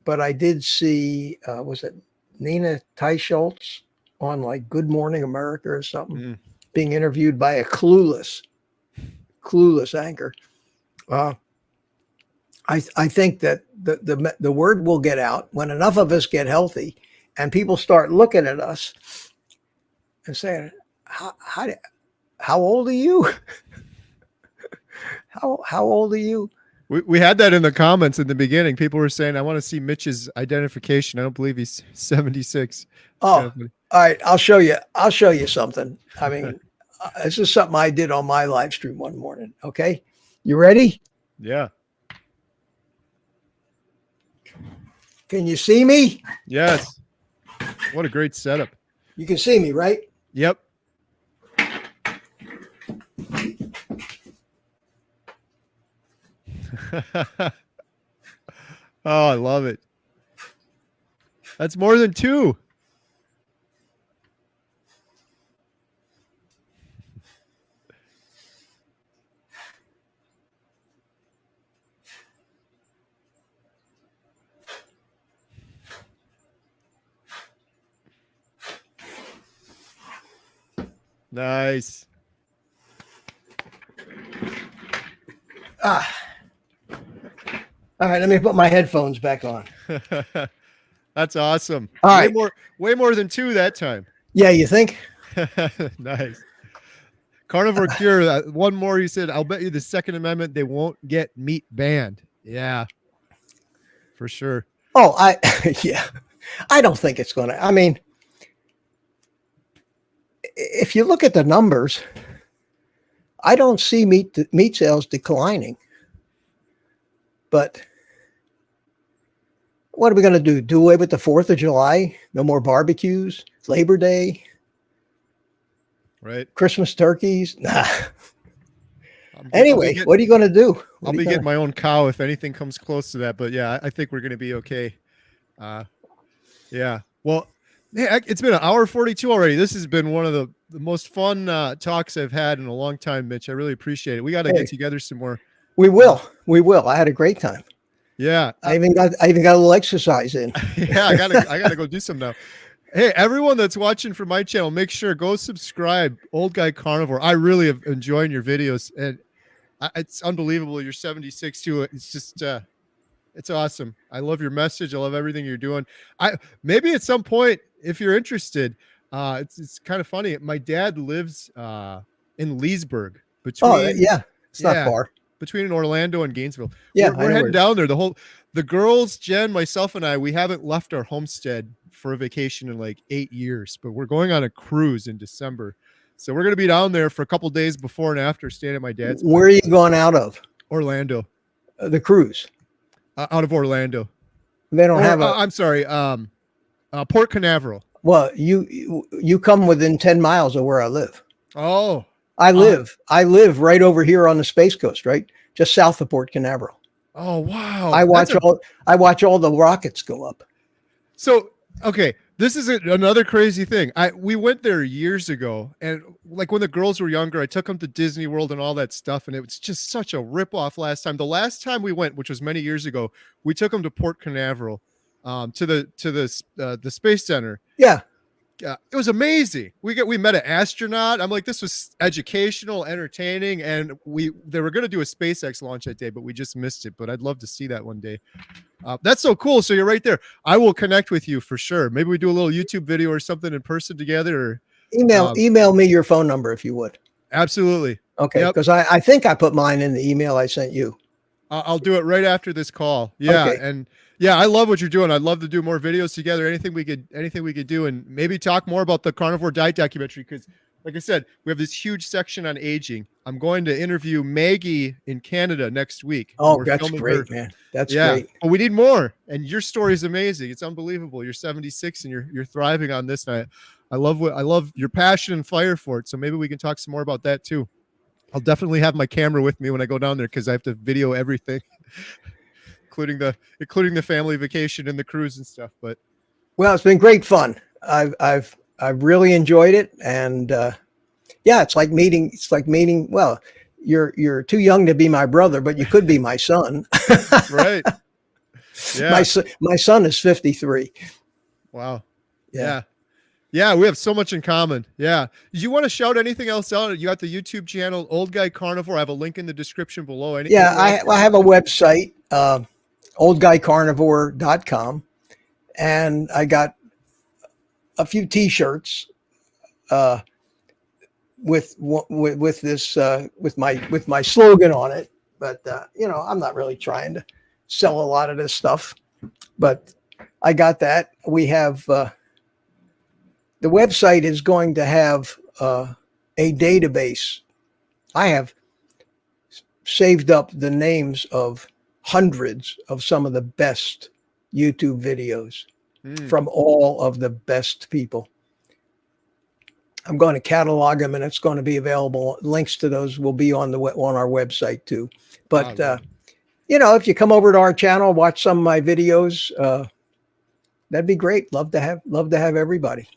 but I did see, was it Nina Teicholz on like Good Morning America or something, being interviewed by a clueless anchor. I think that the word will get out when enough of us get healthy and people start looking at us and saying, how old are you? How old are you? We had that in the comments in the beginning. People were saying, I want to see Mitch's identification. I don't believe he's 76. Oh, all right. I'll show you something. I mean, this is something I did on my live stream one morning. Okay. You ready? Yeah. Can you see me? Yes. What a great setup. You can see me, right? Yep. Oh, I love it. That's more than 2. Nice. All right, let me put my headphones back on. That's awesome. All right. Way more than 2 that time. Yeah, you think? Nice. Carnivore Cure. One more. He said, "I'll bet you the Second Amendment they won't get meat banned." Yeah, for sure. Oh, yeah. I don't think it's going to. I mean, if you look at the numbers, I don't see meat sales declining. But what are we going to do? Do away with the 4th of July? No more barbecues? Labor Day? Right. Christmas turkeys? Nah. Anyway, what are you going to do? I'll be getting my own cow if anything comes close to that. But yeah, I think we're going to be okay. Yeah. Well, yeah, it's been 1:42 already. This has been one of the most fun talks I've had in a long time, Mitch. I really appreciate it. We got to get together some more. We will. I had a great time. Yeah. I even got a little exercise in. Yeah, I gotta go do some now. Hey, everyone that's watching from my channel, make sure go subscribe. Old Guy Carnivore. I really have enjoying your videos, and it's unbelievable. You're 76 too. It's just it's awesome. I love your message. I love everything you're doing. Maybe at some point, if you're interested, it's kind of funny. My dad lives in Leesburg. It's not far. Between Orlando and Gainesville. Yeah, we're heading down there. The girls, Jen, myself, and we haven't left our homestead for a vacation in like 8 years, but we're going on a cruise in December. So we're going to be down there for a couple days before and after, staying at my dad's place. Where are you going out of? Orlando. The cruise. Out of Orlando. They don't have I'm sorry. Port Canaveral. Well, you come within 10 miles of where I live. Oh. I live right over here on the Space Coast, right? Just south of Port Canaveral. Oh, wow. I watch all the rockets go up. So, okay, this is another crazy thing. We went there years ago, and like when the girls were younger, I took them to Disney World and all that stuff, and it was just such a ripoff last time. The last time we went, which was many years ago, we took them to Port Canaveral, to the Space Center. Yeah. It was amazing. We met an astronaut. I'm like, this was educational, entertaining, and they were going to do a SpaceX launch that day, but we just missed it. But I'd love to see that one day. That's so cool. So you're right there. I will connect with you for sure. Maybe we do a little YouTube video or something in person together. Or email me your phone number if you would. Absolutely. Okay, because I think I put mine in the email I sent you. I'll do it right after this call. Yeah, Okay. and yeah, I love what you're doing. I'd love to do more videos together. Anything we could do, and maybe talk more about the Carnivore Diet Documentary. Because, like I said, we have this huge section on aging. I'm going to interview Maggie in Canada next week, and Oh, we're that's filming her. great, man. That's Yeah, great. but we need more. And your story is amazing. It's unbelievable. You're 76 and you're thriving on this. And I love your passion and fire for it. So maybe we can talk some more about that too. I'll definitely have my camera with me when I go down there because I have to video everything, including the family vacation and the cruise and stuff. But Well, it's been great fun. I've really enjoyed it, and yeah, it's like meeting. It's like meeting. Well, you're too young to be my brother, but you could be my son. right, my yeah, my son is 53. wow, Yeah. yeah. Yeah, we have so much in common. Yeah. Did you want to shout anything else out? You got the YouTube channel, Old Guy Carnivore. I have a link in the description below. Yeah, Anywhere else? I have a website, oldguycarnivore.com, and I got a few T-shirts uh, with this with my slogan on it. But you know, I'm not really trying to sell a lot of this stuff. But I got that. We have the website is going to have a database. I have saved up the names of hundreds of some of the best YouTube videos from all of the best people. I'm going to catalog them, and it's going to be available. Links to those will be on our website too. But you know, if you come over to our channel, watch some of my videos, that'd be great. Love to have everybody.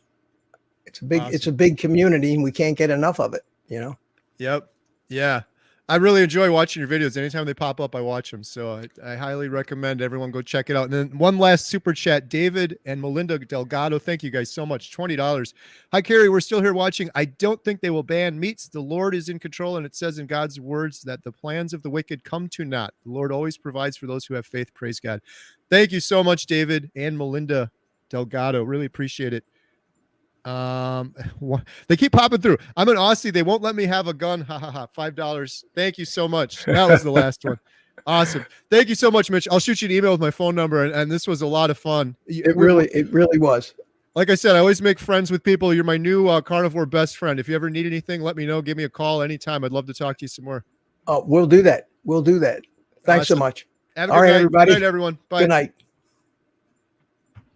It's a big community, and we can't get enough of it. You know. Yep. Yeah. I really enjoy watching your videos. Anytime they pop up, I watch them. So I highly recommend everyone go check it out. And then one last super chat, David and Melinda Delgado. Thank you guys so much. $20. Hi, Carrie. We're still here watching. I don't think they will ban meats. The Lord is in control. And it says in God's words that the plans of the wicked come to naught. The Lord always provides for those who have faith. Praise God. Thank you so much, David and Melinda Delgado. Really appreciate it. They keep popping through. I'm an Aussie. They won't let me have a gun. Ha ha ha. $5. Thank you so much. That was the last one. Awesome. Thank you so much, Mitch. I'll shoot you an email with my phone number, and this was a lot of fun. It really was. Like I said, I always make friends with people. You're my new carnivore best friend. If you ever need anything, let me know. Give me a call anytime. I'd love to talk to you some more. We'll do that. We'll do that. Thanks so much. Have a All good right, night. everybody. Good night, everyone. Bye. Good night.